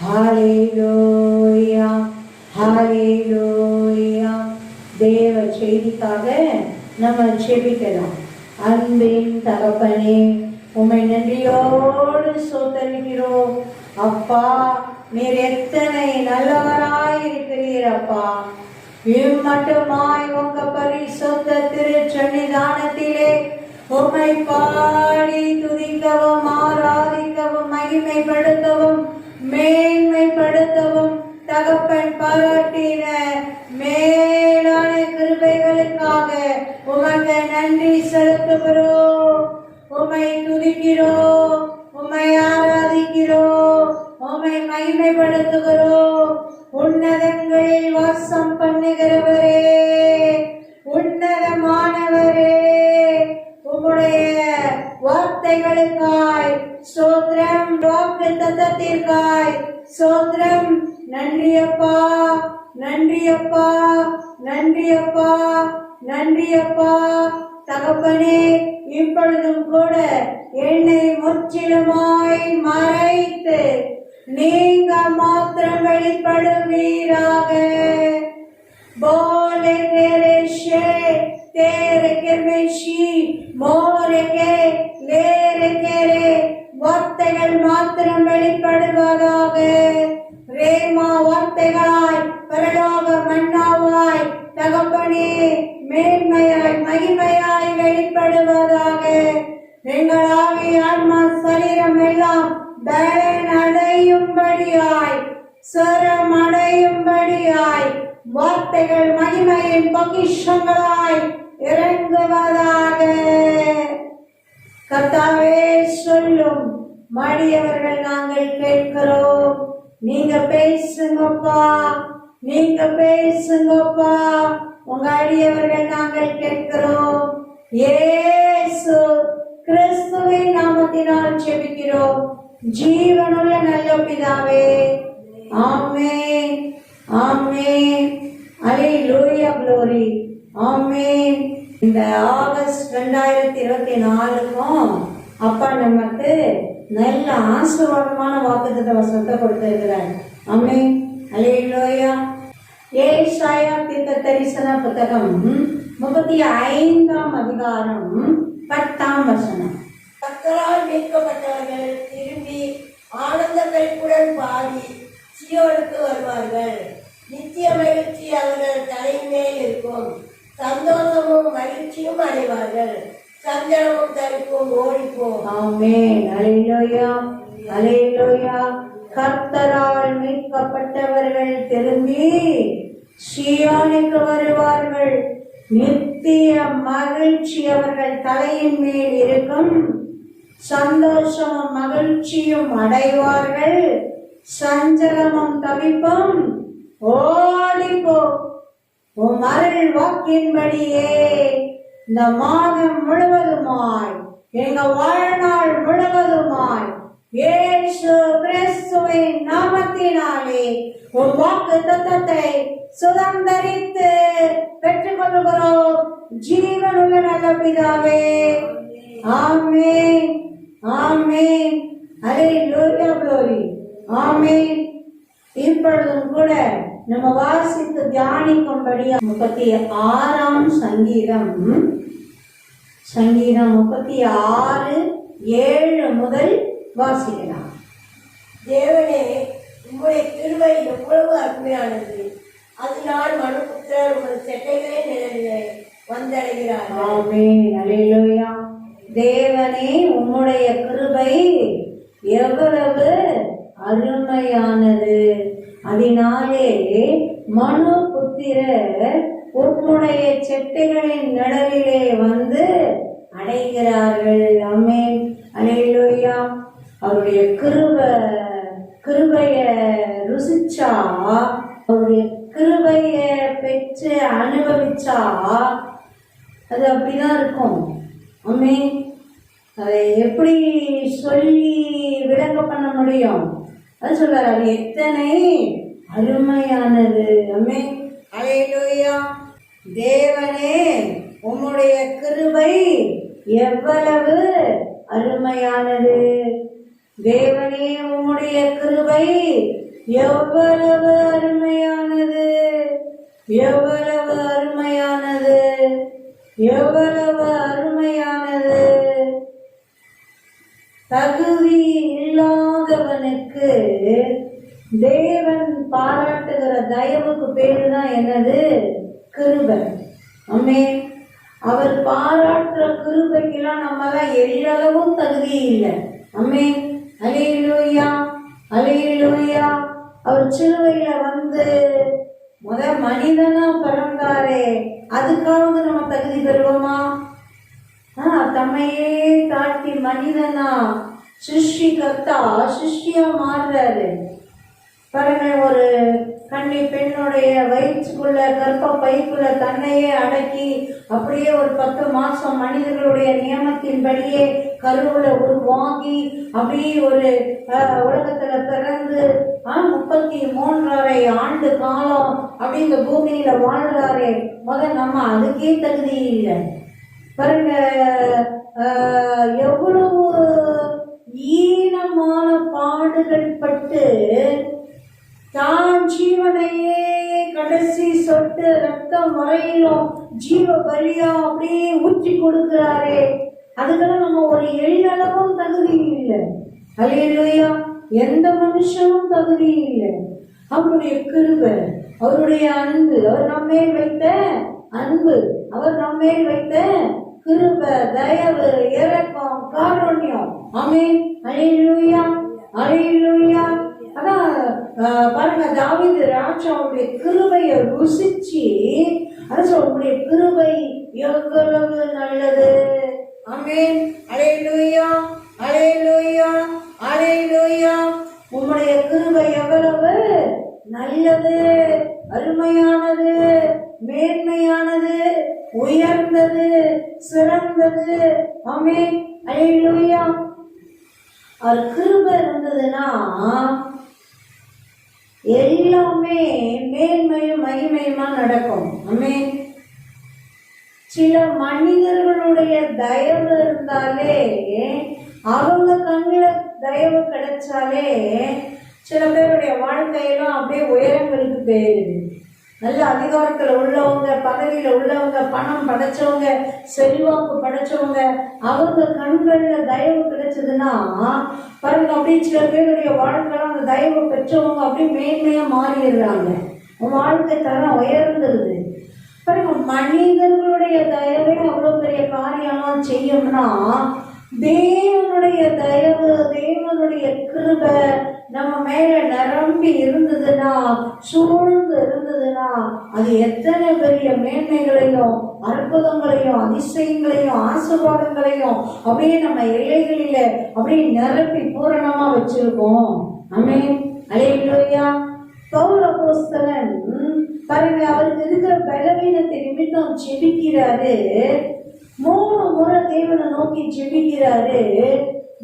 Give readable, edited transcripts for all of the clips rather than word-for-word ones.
ஹalleluya ஹalleluya. தேவ செய்திக்காக நம்ம ஜெபிக்கலாம். அன்பின் தகப்பனே, உம்மை நன்றியோடு ஸ்தோத்திரிக்கிறோம். அப்பா, நீர் எத்தனை நல்லவராயிருக்கிறீர் அப்பா. இம்மட்டுமாய் உங்க பரிசுத்த திருச்சன்னிதானத்திலே உம்மை பாடி துதிக்கவும் ஆராதிக்கவும் மகிமைப்படுத்தவும் மேன்மைப்படுத்தவும் தகப்பன் பாராட்டின மேலான கிருபைகளுக்காக உமக்கு நன்றி செலுத்துகிறோம். உம்மை துதிக்கிறோம், உம்மை ஆராதிக்கிறோம், உம்மை மகிமைப்படுத்துகிறோம். உன்னதங்களில் வாசம் பண்ணுகிறவரே, உன்னதமானவரே, உம்முடைய வார்த்தைகளுக்காய் ஸ்தோத்திரம், வாக்கு தத்தத்திற்காய் ஸ்தோத்திரம். நன்றியப்பா, நன்றியப்பா, நன்றியப்பா, நன்றியப்பா. தகப்பனே, இப்பொழுதும் கூட என்னை முற்றிலுமாய் மறைத்து நீங்க மாத்திரம் வெளிப்படுவீராக. போலே तेरे शे तेरे के मेशी मोरे के लेरे केरे வார்த்தைகள் மாத்திரம் வெளிப்படுவதாக. ரேமா வார்த்தைகளாய் பரலோக மன்னாவாய் தகப்பனே மேன்மையாய் மகிமையாய் வெளிப்படுவதாக. எங்கள் ஆவி ஆன்மா சரீரம் எல்லாம் பலன் அடையும்படியாய் சரம் அடையும்படியாய் வார்த்தைகள் மகிமையின் பொக்கிஷங்களாய் இறங்குவதாக. கர்த்தாவே, சொல்லும் மடியவர்கள் நாங்கள் கேட்கிறோம். நீங்க பேசுங்கப்பா, நீங்க பேசுங்கப்பா. உங்க அடியவர்கள் நாங்கள் கேட்கிறோம். இயேசு கிறிஸ்துவின் நாமத்தினால் ஜெபிக்கிறோம் ஜீவனுள்ள நல்ல பிதாவே. ஆமென், ஆமென். அல்லேலூயா, glory. ஆமென். இந்த ஆகஸ்ட் 2024க்கும் அப்பா நமக்கு நல்ல ஆசீர்வாதமான வாக்குத்தத்த வசனத்தை கொடுத்திருக்கிறார். ஆமென், அல்லேலூயா. ஏசாயா தீர்க்க தரிசன புத்தகம் 35ஆம் அதிகாரம் 10ஆம் வசனம். கர்த்தரால் மீட்கப்பட்டவர்கள் திரும்பி ஆனந்த கைப்புடன் பாடி சீயோனுக்கு வருவார்கள். நித்திய மகிழ்ச்சி அவர்கள் தலைமேல் இருக்கும். சந்தோஷமும் மகிழ்ச்சியும் அடைவார்கள். சஞ்சலமும் தரிப்பும் ஓடிப்போம். ஆமென், அல்லேலூயா, அல்லேலூயா. கர்த்தரால் மீட்கப்பட்டவர்கள் திரும்பி சீயோனுக்கு வருவார்கள். நித்திய மகிழ்ச்சி அவர்கள் தலையின் மேல் இருக்கும். சந்தோஷமும் மகிழ்ச்சியும் அடைவார்கள். சஞ்சலமும் தவிப்பும் ஓடிப்போ. உம் அருள் வாக்கின்படியே இந்த மாதம் முழுவதுமாய் எங்க வாழ்நாள் முழுவதுமாய் இயேசு கிறிஸ்துவின் நாமத்தினாலே உம் வாக்கு தத்தத்தை சுதந்தரித்து பெற்றுக் கொள்கிறோம் ஜீவனுள்ள நல்ல பிதாவே. ஆமென், ஆமென். அல்லேலூயா, glory. ஆமென். இப்பொழுதும் கூட நம்ம வாசித்து தியானிக்கும்படி 36ஆம் சங்கீதம் 36:7 முதல் வாசிக்கலாம். தேவனே, உம்முடைய கிருபை எவ்வளவு அருமையானது. அதனால் மனுபுத்திரர் உமது செட்டைகளே நிழலிலே வந்தடைகிறார்கள். ஆமென், அல்லேலூயா. தேவனே, உம்முடைய கிருபை எவ்வளவு அருமையானது. அதனாலே மனு புத்திரர் உம்முடைய செட்டைகளின் நிழலிலே வந்து அடைகிறார்கள். ஆமென், அல்லேலூயா. அவருடைய கிருபைய ருசிச்சா, அவருடைய கிருபைய பெற்று அனுபவிச்சா அது அப்படிதான் இருக்கும். ஆமென். அதை எப்படி சொல்லி விளங்க பண்ண முடியும்? அது சொல்றாரு, அது எத்தனை அருமையானது. ஆமென், அல்லேலூயா. தேவனே, உம்முடைய கிருபை எவ்வளவு அருமையானது. தேவனே, உம்முடைய கிருபை எவ்வளவு அருமையானது, எவ்வளவு அருமையானது, எவ்வளவு அருமையானது. தகுதி இல்லாதவனுக்கு தேவன் பாராட்டுகிற தயவுக்கு பேரு தான் என்னது? கிருபை. ஆமென். அவர் பாராட்டுற கிருபைக்கெல்லாம் நம்மலாம் எல்லளவும் தகுதி இல்லை. ஆமென். அல்லேலூயா, அல்லேலூயா. அவர் சிலுவையில வந்து மனிதனா பிறந்தாரே, அதுக்காவது நம்ம தகுதி பெறுவோமா? தம்மையே தாட்டி மனிதனா சிருஷ்டி கர்த்தா சிருஷ்டியா மாறுறாரு பாருங்க. ஒரு கன்னி பெண்ணுடைய வயிற்றுக்குள்ள கர்ப்ப பைக்குள்ள தன்னையே அடக்கி அப்படியே ஒரு 10 மாசம் மனிதர்களுடைய நியமத்தின்படியே கருவுல உருவாகி அப்படியே ஒரு உலகத்துல பிறந்து 33.5 ஆண்டு காலம் அப்படி இந்த பூமியில வாழ்றாரே. நம்ம அதுக்கே தகுதி இல்லை பாருங்க. எவ்வளவு ஈனமான பாடுகள் பட்டு தான் ஜீவனையே கடைசி சொட்டு ரத்தம் வரையிலும் ஜீவ பலியா அப்படியே ஊற்றி கொடுக்கிறாரே. அதுக்கெல்லாம் நம்ம ஒரு எள்ளளவும் தகுதி இல்லை. அல்லேலூயா. எந்த மனுஷனும் தகுதி இல்லை. அவருடைய கிருபை, அவருடைய அன்பு, அவர் நம்மேல் வைத்த அன்பு, அவர் நம்மேல் வைத்த கிருபை, தயவு, இரக்கம், காருண்யம். ஆமென். அல்லேலூயா, அல்லேலூயா. அதான் பாருங்க, தாவீது ராஜாவுடைய கிருபையை ருசிச்சு உங்களுடைய கிருபை எவ்வளவு நல்லது. ஆமென். அல்லேலூயா, அல்லேலூயா, அல்லேலூயா. உங்களுடைய கிருபை எவ்வளவு நல்லது, அருமையானது, மேன்மையானது, உயர்ந்தது, சிறந்தது. ஆமென். அல்லேலூயா. அவர் கிருபை இருந்ததுன்னா எல்லாமே மேன்மையும் மகிமையுமா நடக்கும். ஆமென். சில மனிதர்களுடைய தயவு இருந்தாலே, அவங்க கண்ணுல தயவு கிடைச்சாலே சில பேருடைய வாழ்க்கையெல்லாம் அப்படியே உயரங்களுக்கு போயிருது. நல்ல அதிகாரத்துல உள்ளவங்க, பதவியில உள்ளவங்க, பணம் படைச்சவங்க, செல்வாக்கு படைச்சவங்க, அவங்க கண்கள்ல தயவு கிடைச்சதுன்னா பாருங்க, அப்படியே சில பேருடைய வாழ்க்கைலாம் அந்த தயவு பெற்றவங்க அப்படியே மேன்மையா மாறிடுறாங்க. வாழ்க்கை தரம் உயர்ந்துருது. பாருங்க, மனிதர்களுடைய தயவே அவ்வளவு பெரிய காரியம்லாம் செய்யும்னா தேவனுடைய தயவு, தேவனுடைய கிருபை நம்ம மேல நிரம்பி இருந்ததுன்னா, சூழ்ந்து இருந்ததுன்னா, அது எத்தனை பெரிய மேன்மைகளையும் அற்புதங்களையும் அதிசயங்களையும் ஆசீர்வாதங்களையும் அப்படியே நம்ம எல்லைகளில அப்படியே நிரப்பி பூரணமா வச்சிருக்கோம். ஆமென். அல்லேலூயா. பவுல் அப்போஸ்தலன் பாருங்க, அவருக்கு இருக்கிற பலவீனத்தை நிமித்தம் ஜெபிக்கிறாரு. 3 முறை தேவனை நோக்கி ஜெபிக்கிறாரு.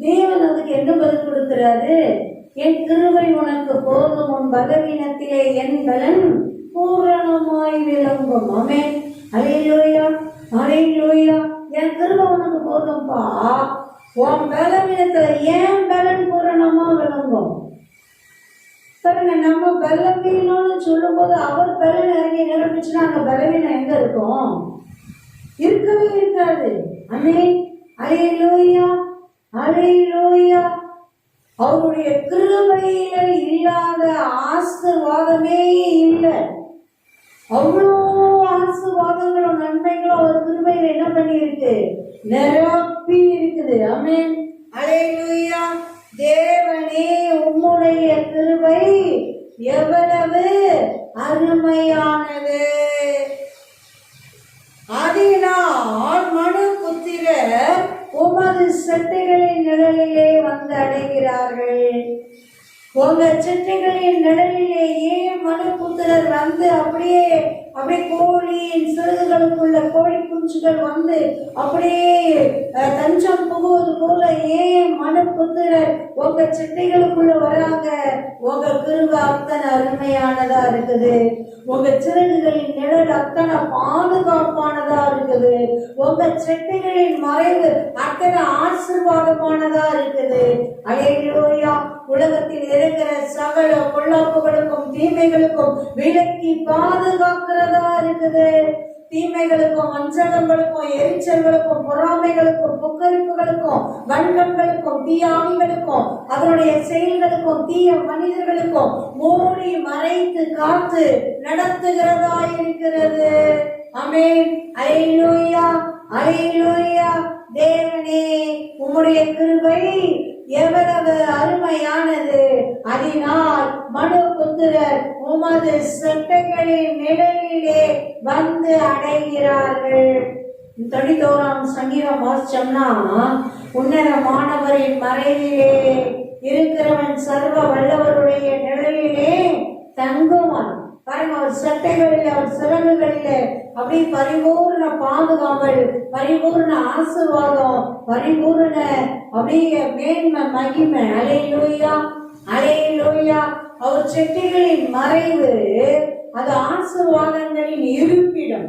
தேவன் அதுக்கு என்ன பதில் கொடுக்கிறாரு? என் கிருபை உனக்கு போதும், உன் பலவீனத்திலே என் பலன் பூரணமாய் விளங்கும். ஆமென். அல்லேலூயா, அல்லேலூயா. என் கிருபை உனக்கு போதும்பா, உன் பலவீனத்துல ஏன் பலன் பூரணமா விளங்கும். பாருங்க, நம்ம பலவீனம்னு சொல்லும் போது அவர் பலன் இறங்கி நிரம்பிச்சுன்னா அங்க பலவீனம் எங்க இருக்கும்? இருக்கவே இருக்காது. ஆமென். அல்லேலூயா, அல்லேலூயா. அவருடைய கிருபையில இல்லாத ஆசீர்வாதமே இல்லை. அவ்வளோ ஆசீர்வாதங்களும் நன்மைகளும் அவர் கிருபையில என்ன பண்ணி இருக்கு? நிரப்பி இருக்குது. ஆமென். அல்லேலூயா. தேவனே, உம்முடைய கிருபை எவ்வளவு அருமையானது. அதனால் மனுபுத்திரர் உமது செட்டைகளின் நிழலிலே வந்து அடைகிறார்கள். உங்க செட்டைகளின் நிழலிலேயே மனுபுத்திரர் வந்து அப்படியே கோழியின் சிறகுகளுக்குள்ள கோழி குஞ்சுகள் வந்து அப்படியே தஞ்சம் புகுவது போல ஏன் மனுபுத்திரர் உங்க செட்டைகளுக்குள்ள வராங்க? உங்க கிருபை அத்தனை அருமையானதா இருக்குது. உங்க சிறகுகளின் நிழல் அத்தனை பாதுகாப்பானதா இருக்குது. உங்க செட்டைகளின் மறைவு அத்தனை ஆசீர்வாதமானதா இருக்குது. அல்லேலூயா. உலகத்தில் இருக்கிற சகல பொல்லாப்புகளுக்கும் தீமைகளுக்கும் விலக்கி பாதுகாக்கிறதா இருக்குது. தீமைகளுக்கும் வஞ்சகங்களுக்கும் எரிச்சல்களுக்கும் பொறாமைகளுக்கும் புக்கரிப்புகளுக்கும் வன்கண்களுக்கும் தீயாவிகளுக்கும் அதனுடைய செயல்களுக்கும் தீய மனிதர்களுக்கும் மூடி மறைத்து காத்து நடத்துகிறதா இருக்கிறது. ஆமென். அல்லேலூயா, அல்லேலூயா. தேவனே, உம்முடைய கிருபை எவ்வளவு அருமையானது. அதனால் மனுபுத்திரர் உமது சட்டைகளின் நிழலிலே வந்து அடைகிறார்கள். 91ஆம் சங்கீதம் வாசிச்சோம்னா, உன்னதமானவரின் மறைவிலே இருக்கிறவன் சர்வ வல்லவருடைய நிழலிலே தங்குவான். பாருங்க, அவர் சட்டைகளில் அவர் சிறகுகளிலே அப்படி பரிபூர்ண பாதுகாவல், பரிபூர்ண ஆசீர்வாதம், பரிபூர்ண அப்படியே மேன்மை மகிமை. அல்லேலூயா, அல்லேலூயா. அவர் சட்டைகளின் மறைவு அது ஆசீர்வாதங்களின் இருப்பிடம்.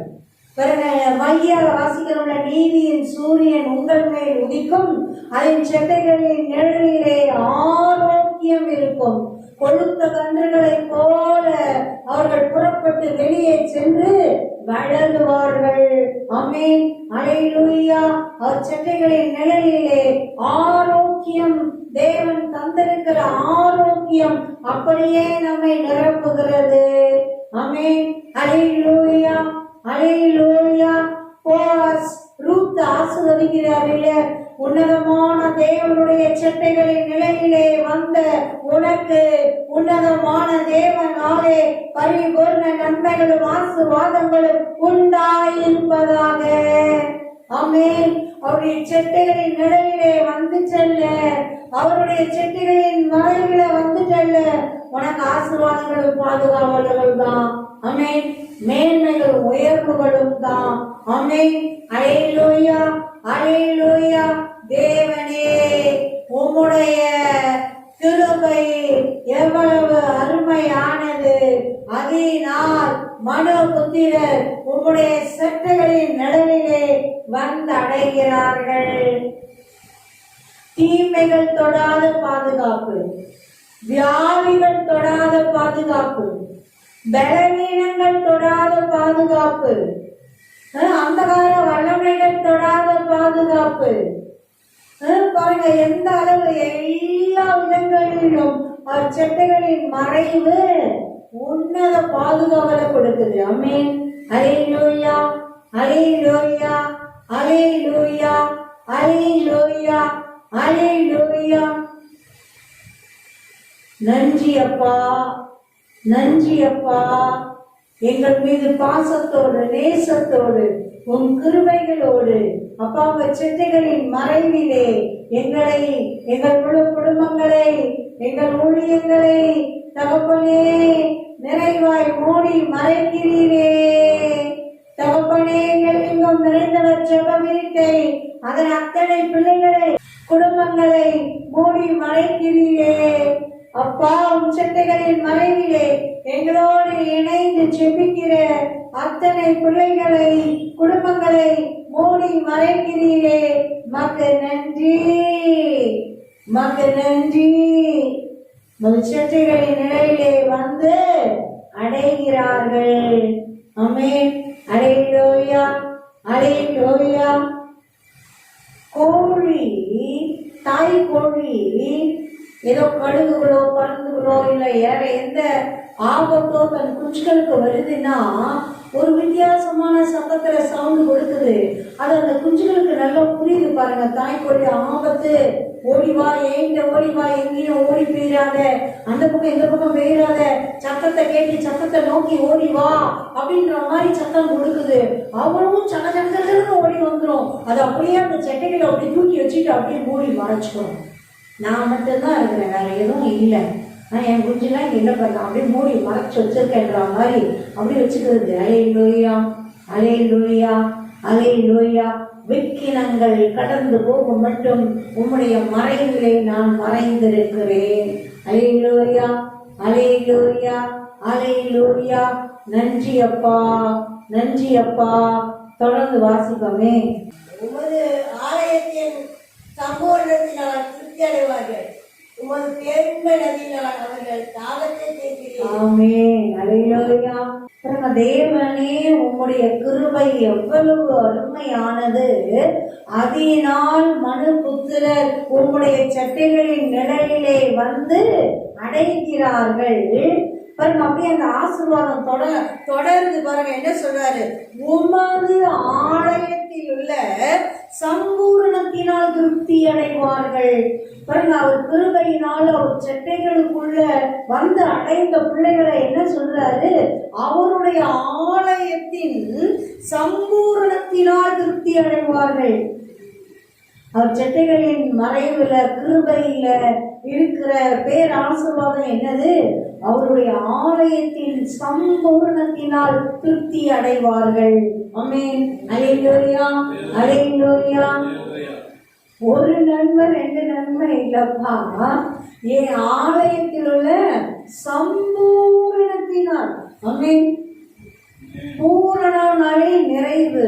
மையால வாசிக்கிறோம்ல, நீதியின் சூரியன் உங்கள் மேல் உதிக்கும், அதன் சட்டைகளின் நிழலிலே ஆரோக்கியம் இருக்கும். கொழுத்த கன்றுகளைப் போல அவர்கள் புறப்பட்டு வெளியே சென்று வளருவார்கள். ஆமென். அல்லேலூயா. அவர் சட்டைகளின் நிழலிலே ஆரோக்கியம், தேவன் தந்திருக்கிற ஆரோக்கியம் அப்படியே நம்மை நிரப்புகிறது. ஆமென். அல்லேலூயா, அல்லேலூயா. போவாஸ் ரூத் ஆசீர்வதிக்கிறார்களே, உன்னதமான தேவனுடைய சட்டைகளின் நிலையிலே வந்த உனக்கு உன்னதமான தேவனாலே பரிபூர்ண நன்மைகளும் ஆசீர்வாதங்களும் உண்டாயிருப்பதாக. ஆமென். அவருடைய சட்டைகளின் நிலையிலே வந்து செல்ல, அவருடைய சட்டைகளின் மறைவில வந்து செல்ல உனக்கு ஆசீர்வாதங்களும் பாதுகாவல்களும் தான். ஆமென். மேன்மைகள் உயர்வுகளும் தான். ஆமென். அல்லேலூயா, அல்லேலூயா. தேவனே, உம்முடைய கிருபை எவ்வளவு அருமையானது. அதனால் மனுபுத்திரர் உம்முடைய சட்டைகளின் நிழலிலே வந்தடைகிறார்கள். தீமைகள் தொடாத பாதுகாப்பு, வியாதிகள் தொடாத பாதுகாப்பு, பலவீனங்கள் தொடாத பாதுகாப்பு, அந்தகார வல்லமைகள் தொடாத பாதுகாப்பு. பாருங்க, எந்த அளவு எல்லா விதங்களிலும் சட்டைகளின் மறைவு உன்னத பாதுகாவலை கொடுக்குது. ஆமென். அல்லேலூயா, அல்லேலூயா, அல்லேலூயா, அல்லேலூயா, அல்லேலூயா. நன்றி அப்பா, நன்றி அப்பா. எங்கள் மீது பாசத்தோடு நேசத்தோடு உன் கிருபைகளோடு அப்பா உங்க சிட்டைகளின் மறைவிலே எங்களை, எங்கள் முழு குடும்பங்களை, எங்கள் ஊழியங்களை தகப்பனே நிறைவாய் மூடி மறைக்கிறீரே. தகப்பனே, எங்கள் லிங்கம் நிறைந்தவர் ஜெபவீட்டை அதன் அத்தனை பிள்ளைகளை குடும்பங்களை மூடி மறைக்கிறீரே. அப்பா, உன் சட்டைகளின் மறைவிலே எங்களோடு இணைந்து ஜெபிக்கிற அத்தனை பிள்ளைகளை குடும்பங்களை மூடி மறைக்கிறீரே. மக்கு நன்றி, மக்கு நன்றி. சட்டைகளின் நிலையிலே வந்து அடைகிறார்கள். ஆமென். அல்லேலூயா, அல்லேலூயா. கோழி, தாய் கோழி ஏதோ கழுகுகளோ பருந்துகளோ இல்லை வேற எந்த ஆபத்தோ தன் குஞ்சுகளுக்கு வருதுன்னா ஒரு வித்தியாசமான சத்தத்துல சவுண்டு கொடுக்குது. அது அந்த குஞ்சுகளுக்கு நல்லா புரியுது. பாருங்க, தாய்க்கோழி ஆபத்து, ஓடிவா, ஏங்க ஓடிவா, எங்கேயும் ஓடி போயிடாத, அந்த பக்கம் இந்த பக்கம் போயிடாத, சத்தத்தை கேட்டு சத்தத்தை நோக்கி ஓடிவா அப்படின்ற மாதிரி சத்தம் கொடுக்குது. அவளும் சனஜனன்னு ஓடி வந்துடும். அது அப்படியே அந்த சட்டைகளை அப்படி தூக்கி வச்சுட்டு அப்படியே மூடி மறைச்சிக்கணும். நான் மட்டும்தான் இருக்கிறேன், வேற எதுவும் இல்லை, நான் என் குஞ்சுலாம் இங்கே என்ன பண்ணலாம் அப்படியே மூடி மறைச்சு வச்சிருக்கேன்ற மாதிரி அப்படி வச்சுக்கிறது. அல்லேலூயா, அல்லேலூயா, அல்லேலூயா. விக்கினங்கள் கடந்து போகும் மட்டும் உம்முடைய மறைவிலே நான் மறைந்திருக்கிறேன். அல்லேலூயா, அல்லேலூயா, அல்லேலூயா. நன்றி அப்பா, நன்றி அப்பா. தொடர்ந்து வாசிப்போமே. உமது ஆலயத்தின் சம்பூர்ணத்தினால் திருப்தி அடைவார்கள். உமது பேருண்மை நதியினால் அவர்கள் தாகத்தை தீர்க்கிறீர். ஆமென். அல்லேலூயா. பாருங்க, தேவனே உம்முடைய கிருபை எவ்வளவு அருமையானது. அதனால் மனுபுத்திரர் உம்முடைய சட்டைகளின் நிழலிலே வந்து அடைகிறார்கள். பாருங்க, அப்படியே அந்த ஆசீர்வாதம் தொடருது. பாருங்க என்ன சொல்றாரு, உமது ஆலயத்தில் உள்ள சம்பூரணத்தினால் திருப்தி அடைவார்கள். பாருங்க, அவர் கிருபையினால் அவர் சட்டைகளுக்குள்ள வந்து அடைந்த பிள்ளைகளை என்ன சொல்றாரு, அவருடைய ஆலயத்தின் சம்பூரணத்தினால் திருப்தி அடைவார்கள். அவர் சட்டைகளின் மறைவுல கிருபையில இருக்கிற பேர் ஆசீர்வாதம் என்னது, அவருடைய ஆலயத்தின் சம்பூர்ணத்தினால் திருப்தி அடைவார்கள். ஆமென். அல்லேலூயா, அல்லேலூயா. ஒரு நன்மை ரெண்டு நன்மை இல்லப்பா, என் ஆலயத்தில் உள்ள சம்பூரணத்தினால். ஆமென். பூரணனாலே நிறைவு,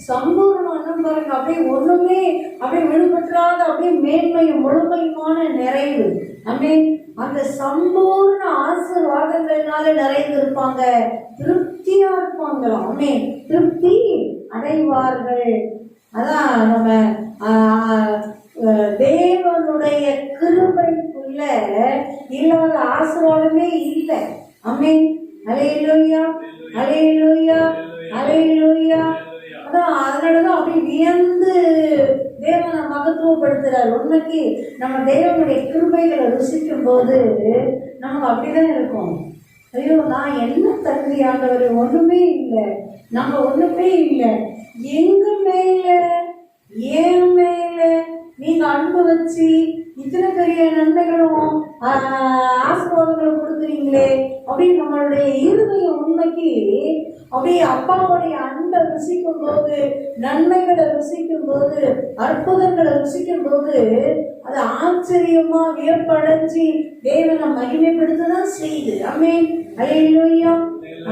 சம்பூர்ணம் பாருங்க, அப்படியே ஒண்ணுமே அப்படியே விடுபற்றாத அப்படியே மேன்மையும் முழுமையுமான நிறைவு. ஆமென். அந்த சம்பூர்ண ஆசீர்வாதங்கள்னால நிறைந்து இருப்பாங்க, திருப்தியா இருப்பாங்க. ஆமென். திருப்தி அடைவார்கள். அதான் நம்ம தேவனுடைய கிருபைக்குள்ள இல்லாத ஆசீர்வாதமே இல்லை. ஆமென். அல்லேலூயா, அல்லேலூயா, அல்லேலூயா. அதான் அதனாலதான் அப்படி வியந்து தேவனை மகத்துவப்படுத்துறார். உண்மைக்கு நம்ம தேவனுடைய கிருபைகளை ருசிக்கும் போது நமக்கு அப்படிதான் இருக்கும். ஐயோ, நான் என்ன தகுதி ஆண்டவர், ஒண்ணுமே இல்லை, நம்ம ஒண்ணுமே இல்லை, எங்க மேல ஏன் மேல நீங்க அன்பு வச்சு இத்தனை பெரிய நன்மைகளும் ஆசீர்வாதங்களும் கொடுக்குறீங்களே அப்படின்னு நம்மளுடைய இருதயம் உண்மைக்கு அப்படியே அப்பாவுடைய அன்பை ருசிக்கும் போது, நன்மைகளை ருசிக்கும் போது, அற்புதங்களை ருசிக்கும் போது அது ஆச்சரியமா வியப்படைஞ்சி தேவனை மகிமைப்படுத்ததான் செய்யுது. ஆமென். அல்லேலூயா,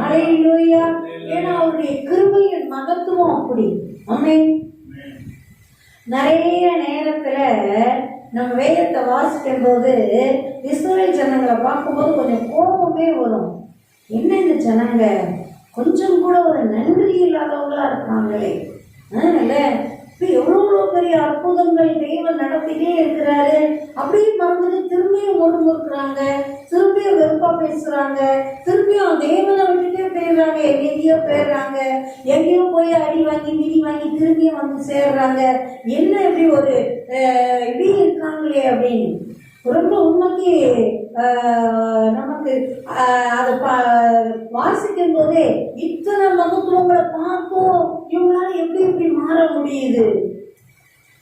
அல்லேலூயா. ஏன்னா அவருடைய கிருபையின் மகத்துவம் அப்படி. ஆமென். நிறைய நேரத்துல நம்ம வேதத்தை வாசிக்கும் போது இஸ்ரவேல் ஜனங்களை பார்க்கும்போது கொஞ்சம் கோபமே வரும். என்ன இந்த ஜனங்க கொஞ்சம் கூட ஒரு நன்றி இல்லாதவங்களா இருக்காங்களே, இல்ல எவ்வளவு பெரிய அற்புதங்கள் தேவன் நடத்திட்டே இருக்கிறாரு, அப்படியே மறந்துட்டு திரும்பியும் முறுமுறுக்கிறாங்க, திரும்பியும் வெறுப்பா பேசுறாங்க, திரும்பியும் தேவனை விட்டுட்டே போயிடுறாங்க, எங்கேயோ போயிடுறாங்க, எங்கேயோ போய் அடி வாங்கி மிதி வாங்கி திரும்பியும் வந்து சேர்றாங்க. என்ன இப்படி ஒரு இப்படி இருக்காங்களே அப்படின்னு ரொம்ப உண்மைக்கு நமக்கு அதை வாசிக்கும் போதே இத்தனை மகத்துவங்களை பார்ப்போம், இவங்களால எப்படி எப்படி மாற முடியுது,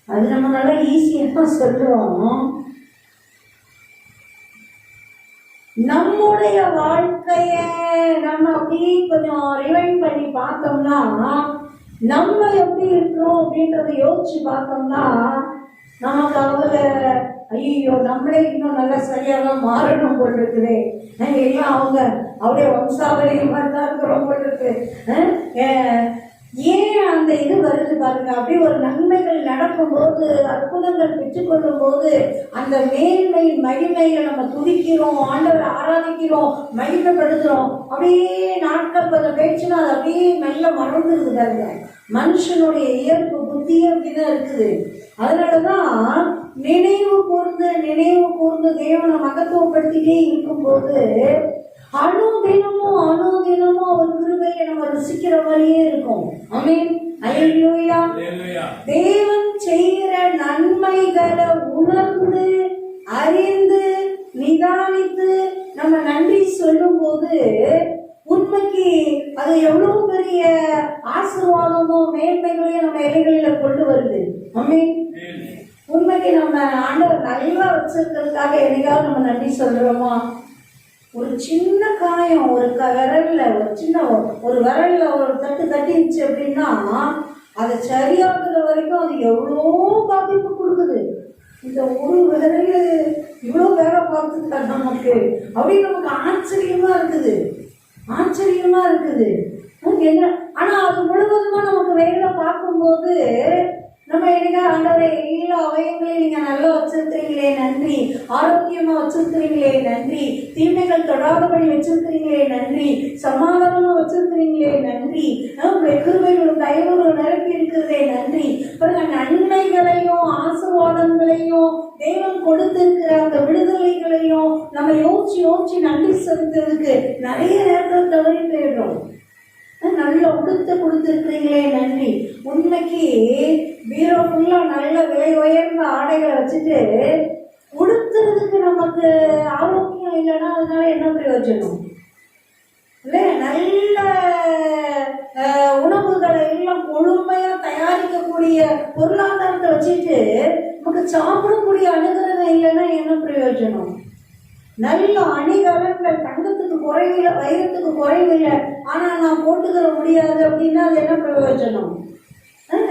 அது நம்ம நல்லா ஈஸியா சொல்றோம். நம்முடைய வாழ்க்கைய நம்ம அப்படியே கொஞ்சம் ரிவைண்ட் பண்ணி பார்த்தோம்னா, நம்ம எப்படி இருக்கிறோம் அப்படின்றத யோசிச்சு பார்த்தோம்னா நமக்கு அவங்கள ஐயோ நம்மளே இன்னும் நல்லா சரியாதான் மாறணும் போல் இருக்குது, எல்லாம் அவங்க அப்படியே வம்சாவளி மாதிரி தான் இருக்கிறோம் போல் இருக்கு. ஏன் அந்த இது வருது பாருங்க, அப்படியே ஒரு நன்மைகள் நடக்கும்போது, அற்புதங்கள் பெற்றுக்கொள்ளும் போது அந்த மேன்மை மகிமையை நம்ம துதிக்கிறோம், ஆண்டவரை ஆராதிக்கிறோம், மகிமைப்படுத்துறோம். அப்படியே நாட்கள் கொஞ்சம் பேச்சுன்னா அது அப்படியே மெல்ல மறந்துருது பாருங்க. மனுஷனுடைய இயல்பு புத்தியே அப்படிதான் இருக்குது. அதனாலதான் நினைவு கூர்ந்து தேவனை மகத்துவப்படுத்திட்டே இருக்கும்போது அனுதினமும் அவர் கிருபையை நம்ம ருசிக்கிற மாதிரியே இருக்கும். ஆமென். அல்லேலூயா. தேவன் செய்கிற நன்மைகளை உணர்ந்து அறிந்து நிதானித்து நம்ம நன்றி சொல்லும் போது உண்மைக்கு அது எவ்வளவு பெரிய ஆசீர்வாதமோ மேன்மைகளையும் நம்ம இலைகளில கொண்டு வருது. ஆமென். உண்மைக்கு நம்ம ஆண்டவர் நல்லா வச்சிருக்கிறதுக்காக என்னைக்காவது நம்ம நன்றி சொல்றோமா? ஒரு சின்ன காயம் ஒரு விரல்ல ஒரு விரல்ல ஒரு தட்டு தட்டிடுச்சு அப்படின்னா அதை சரியாகிற வரைக்கும் அது எவ்வளோ பாதிப்பு கொடுக்குது. இந்த ஒரு விரல் இவ்வளோ வேலை பார்த்துட்டா நமக்கு அப்படின்னு நமக்கு ஆச்சரியமா இருக்குது. என்ன ஆனா அது முழுவதுமா நமக்கு வேலை பார்க்கும்போது நம்ம எனக்கு ஆண்டவரே எல்லா அவயங்களையும் நீங்க நல்லா வச்சிருக்கிறீங்களே நன்றி, ஆரோக்கியமா வச்சிருக்கிறீங்களே நன்றி, தீமைகள் தொடாதபடி வச்சிருக்கிறீங்களே நன்றி, சமாதானமா வச்சிருக்கிறீங்களே நன்றி, உங்களுடைய கிருபைகளும் தயவுகளும் நிரப்பி இருக்கிறதே நன்றி. பிறகு நன்மைகளையும் ஆசீர்வாதங்களையும் தேவன் கொடுத்திருக்கிற அந்த விடுதலைகளையும் நம்ம யோசிச்சு நன்றி செலுத்துறதுக்கு நிறைய நேரத்தில் தவறி போயிடுறோம். நல்ல உடுத்து கொடுத்துருக்கிறீங்களே நன்றி. உண்மைக்கு பீரோ ஃபுல்லா நல்ல விலை உயர்ந்த ஆடைகளை வச்சுட்டு உடுத்துறதுக்கு நமக்கு ஆரோக்கியம் இல்லைன்னா அதனால என்ன பிரயோஜனம் இல்லை? நல்ல உணவுகளை எல்லாம் முழுமையா தயாரிக்கக்கூடிய பொருளாதாரத்தை வச்சுட்டு நமக்கு சாப்பிடக்கூடிய அனுகிரகம் இல்லைன்னா என்ன பிரயோஜனம்? நல்ல அணிகலன்கள், தங்கத்துக்கு குறைவில்லை, வைரத்துக்கு குறைவில்லை, ஆனா நான் போட்டுக்கிற முடியாது அப்படின்னா அது என்ன பிரயோஜனம்?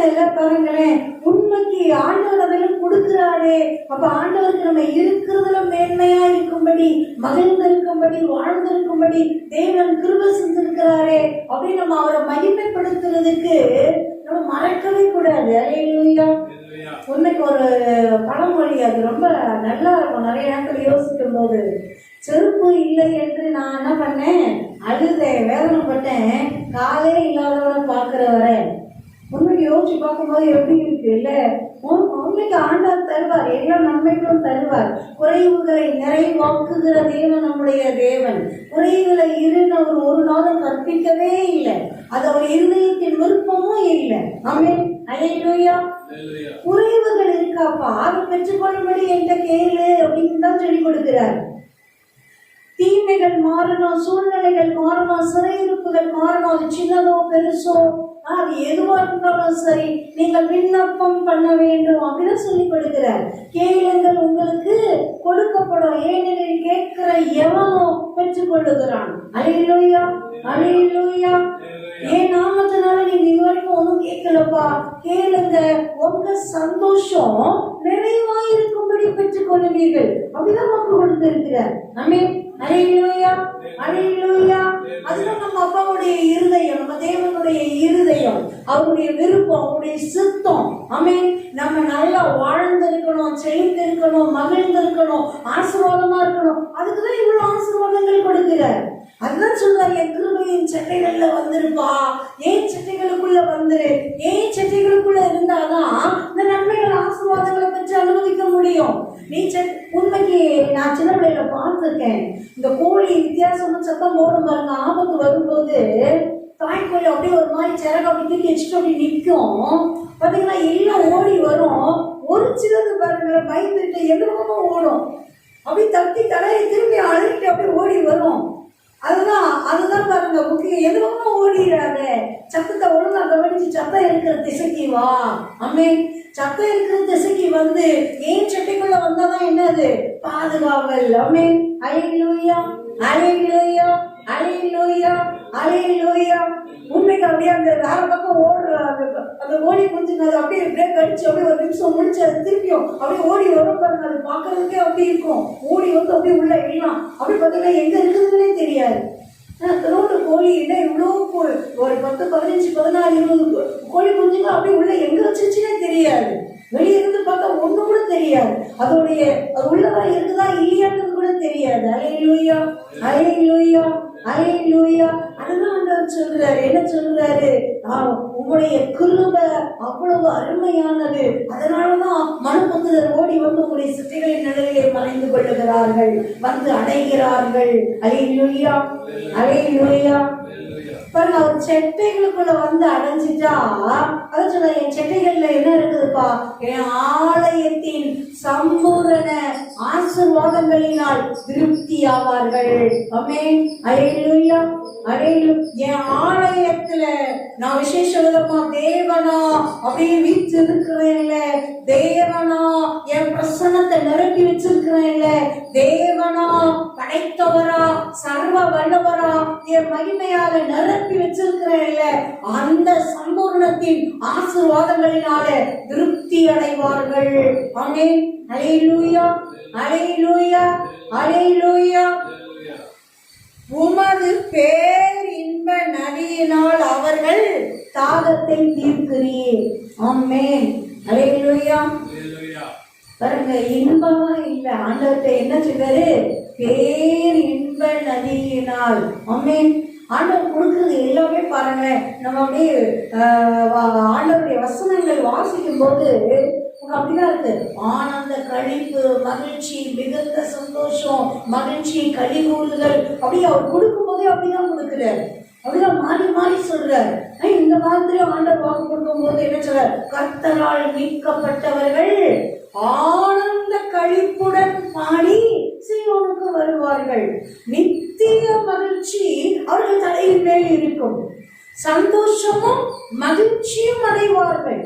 எல்லாம் பாருங்களேன், உண்மைக்கு ஆண்டவர் அதெல்லாம் கொடுக்கிறாரே. அப்ப ஆண்டவருக்கு நம்ம இருக்கிறதுல மேன்மையா இருக்கும்படி, மகிழ்ந்திருக்கும்படி, வாழ்ந்திருக்கும்படி தேவன் கிருபை செஞ்சிருக்கிறாரே அப்படின்னு நம்ம அவரை மகிமைப்படுத்துறதுக்கு நம்ம மறக்கவே கூடாது. அல்லேலூயா. உண்மைக்கு ஒரு பழமொழி, அது ரொம்ப நல்லா இருக்கும். நிறைய நேரத்தில் யோசிக்கும் போது, செருப்பு இல்லை என்று நான் என்ன பண்ணேன், அழுதேன், வேதனைப்பட்டேன், காலே இல்லாதவனை பார்க்கிற வரை. உண்மைக்கு யோசிச்சு பார்க்கும்போது எப்படி இருக்கு இல்ல? உண்மைக்கு ஆண்டவர் தருவார், எல்லா நன்மைகளும் தருவார். குறைவுகளை நிறைவாக்குகிற தேவன் நம்முடைய தேவன். குறைவுகளை இருந்தவர் ஒரு நாளும் கற்பிக்கவே இல்லை, அது அவர் இருதயத்தின் விருப்பமும் இல்லை. ஆமென். அல்லேலூயா. குறைவுகள் இருக்காப்பா, அதை பெற்றுக்கொள்ளும்படி என்கிட்ட கேளு அப்படின்னு தான் சொல்லி கொடுக்கிறார். தீமைகள் மாறணும், சூழ்நிலைகள் மாறணும், சிறையிருப்புகள் மாறணும், அது சின்னதோ பெருசோ அது எதுவா இருந்தாலும் சரி, நீங்கள் விண்ணப்பம் பண்ண வேண்டும் அப்படின்னு சொல்லி கொடுக்கிறார். கேளுங்கள் உங்களுக்கு கொடுக்கப்படும், ஏனெனில் கேட்கிற எவனோ பெற்றுக் கொள்ளுகிறான். அல்லேலூயா, அல்லேலூயா. ஏன் நாமத்தினால நீங்க இதுவரைக்கும் ஒன்றும் கேட்கலப்பா, கேளுங்க, உங்க சந்தோஷம் நிறைவாயிருக்கும்படி பெற்றுக் கொள்ளுவீர்கள் அப்படிதான் நமக்கு கொடுத்திருக்கிறார். ஆமென். அல்லேலூயா, அல்லேலூயா. அதுதான் நம்ம அப்பாவுடைய இருதயம், நம்ம தேவனுடைய இருதயம், அவருடைய விருப்பம், அவருடைய சித்தம். ஆமென். நம்ம நல்லா வாழ்ந்திருக்கணும், செழித்திருக்கணும், மகிழ்ந்திருக்கணும், ஆசீர்வாதமா இருக்கணும். அதுக்குதான் இவ்வளவு ஆசீர்வாதங்கள் கொடுக்கிறார். அதுதான் சொல்றாரு, என் கிருபையின் சட்டைகள்ல வந்திருப்பா, ஏன் சட்டைகளுக்குள்ள வந்துரு, ஏன் சட்டைகளுக்குள்ள இருந்தாதான் இந்த நன்மைகள் ஆசீர்வாதங்களை பற்றி அனுபவிக்க முடியும். நீ உண்மைக்கு நான் சின்ன பிள்ளைகளை பார்த்துருக்கேன், இந்த கோழி வித்தியாசமா சத்தம் போடும் பாருங்க, ஆபத்து வரும்போது தாய்க்கோழி அப்படியே ஒரு மாதிரி சிறகு அப்படி தூக்கி வச்சுட்டு அப்படி நிற்கும். பார்த்தீங்கன்னா எல்லாம் ஓடி வரும். ஒரு சிலது பாருங்க பயந்துட்டு எதிர்ப்பும் ஓடும், அப்படி தட்டி தலையை திரும்பி அழுகிட்டு அப்படியே ஓடி வரும். அதுதான் பாருங்க முக்கியம். எதுவும் ஓடிடாத, சத்தத்தை ஒழுங்கா கவனிச்சு சத்தம் இருக்கிற திசைக்கு வா. அம்மேன். சத்தம் இருக்கிற திசைக்கு வந்து ஏன் சட்டைக்குள்ள வந்தாதான் என்னது பாதுகாவல். அம்மேன். அல்லேலூயா, அல்லேலூயா, அல்லேலூயா, அல்லேலூயா. உண்மைக்கு அப்படியே அந்த வேற பக்கம் ஓடுற அந்த ஓடி கொஞ்சம் அது அப்படியே பிரேக் அடிச்சு அப்படியே ஒரு நிமிஷம் முடிச்சு அது திருப்பியும் அப்படியே ஓடி வரும் பாருங்க. அது பார்க்கறதுக்கே அப்படி இருக்கும். ஓடி வந்து அப்படியே உள்ள எல்லாம் அப்படி பார்த்தீங்கன்னா எங்க இருக்குதுன்னே தெரியாது. ரோடு கோழி என்ன இவ்வளோ ஒரு 10, 15, 16, 20 கோழி குஞ்சுங்க அப்படியே உள்ள எங்க வச்சிருச்சுன்னே தெரியாது. வெளியே இருந்து பார்த்தா ஒண்ணு கூட தெரியாது. அதோடைய அது உள்ளதான் இருக்குதா இல்லையான்னு கூட தெரியாது. அல்லேலூயா, அல்லேலூயா, அல்லேலூயா. அதுதான் ஆண்டவர் சொல்றாரு. என்ன சொல்றாரு? உங்களுடைய கிருபை அவ்வளவு அருமையானது, அதனாலதான் மனுபுத்திரர் ஓடி வந்து உங்களுடைய சிற்றைகளின் நிழலிலே மறைந்து கொள்ளுகிறார்கள், வந்து அடைகிறார்கள். அல்லேலூயா, அல்லேலூயா. பாருங்க, அவர் செட்டைகளுக்குள்ள வந்து அடைஞ்சிட்டா அதை சொல்ல, என் செட்டைகள்ல என்ன இருக்குதுப்பா, என் ஆலயத்தின் சம்பூரண ஆசீர்வாதங்களினால் திருப்தி ஆவார்கள். ஆமென். அல்லேலூயா, அல்லேலூயா. என் ஆலயத்துல நான் விசேஷ விதமா தேவனா அப்படியே வீற்றிருக்கிறேன்ல, தேவனா என் பிரசன்னத்தை நிரப்பி வச்சிருக்கிறேன்ல, தேவனா படைத்தவரா சர்வ வல்லவரா என் மகிமையால நிரப்பி வச்சிருக்கிறேன்ல, அந்த சம்பூர்ணத்தின் ஆசீர்வாதங்களினால திருப்தி அடைவார்கள். ஆமென். அல்லேலூயா, அல்லேலூயா, அல்லேலூயா. உமது பேரின்ப நதியினால் அவர்கள் தாகத்தை தீர்க்கிறீர். ஆமென். அல்லேலூயா. பாருங்க, இன்பமா இல்ல, ஆண்டவர்கிட்ட என்ன சொல்றாரு? பேர் இன்ப நதியினால். ஆமென். ஆண்டவர் கொடுக்குறது எல்லாமே பாருங்களேன், நம்ம அப்படியே ஆண்டவருடைய வசனங்கள் வாசிக்கும் போது அப்படிதான் இருக்கு. ஆனந்த கழிப்பு, மகிழ்ச்சி, மிகுந்த சந்தோஷம், மகிழ்ச்சி, களி கூறுதல், அப்படியே அவர் கொடுக்கும் போதே அப்படிதான் கொடுக்குறாரு. அப்படிதான் மாறி மாறி சொல்றாரு. இந்த மாதிரி ஆண்டவர் வாக்கு கொடுக்கும் போது என்ன சொல்றாரு? கர்த்தரால் மீட்கப்பட்டவர்கள் ஆனந்த கழிப்புடன் பாடி சீயோனுக்கு வருவார்கள். நித்திய மகிழ்ச்சி அவர்கள் தலையின் மேல் இருக்கும். சந்தோஷமும் மகிழ்ச்சியும் அடைவார்கள்.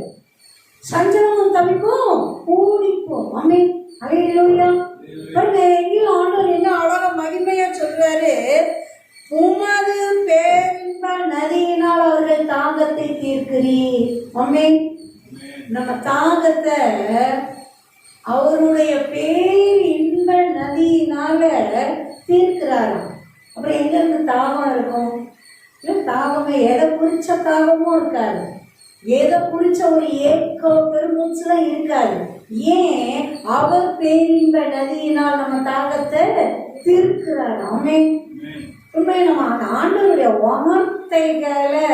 சஞ்சலமும் தவிப்பும் கூடிப்போம். ஆமென். அல்லேலூயா. பாருங்க, எங்கேயும் ஆண்டவர் என்ன அழகா மகிமையா சொல்றாரு? உமது பேரின்ப நதியினால் அவர்கள் தாகத்தை தீர்க்கிறீர். ஆமென். நம்ம தாகத்தை அவருடைய பேர் இன்ப நதியினால தீர்க்கிறாராம். அப்புறம் எங்க இருந்து தாகம் இருக்கும்? தாகமே எதை குறிச்ச தாகமும் இருக்காது, எதை குறிச்ச ஒரு ஏக்கோ பெருமூச்சுலாம் இருக்காது. ஏன்? அவர் பேரின்ப நதியினால் நம்ம தாகத்தை தீர்க்கிறார். ஆமென். உண்மை நம்ம அந்த ஆண்டவருடைய வார்த்தைகளை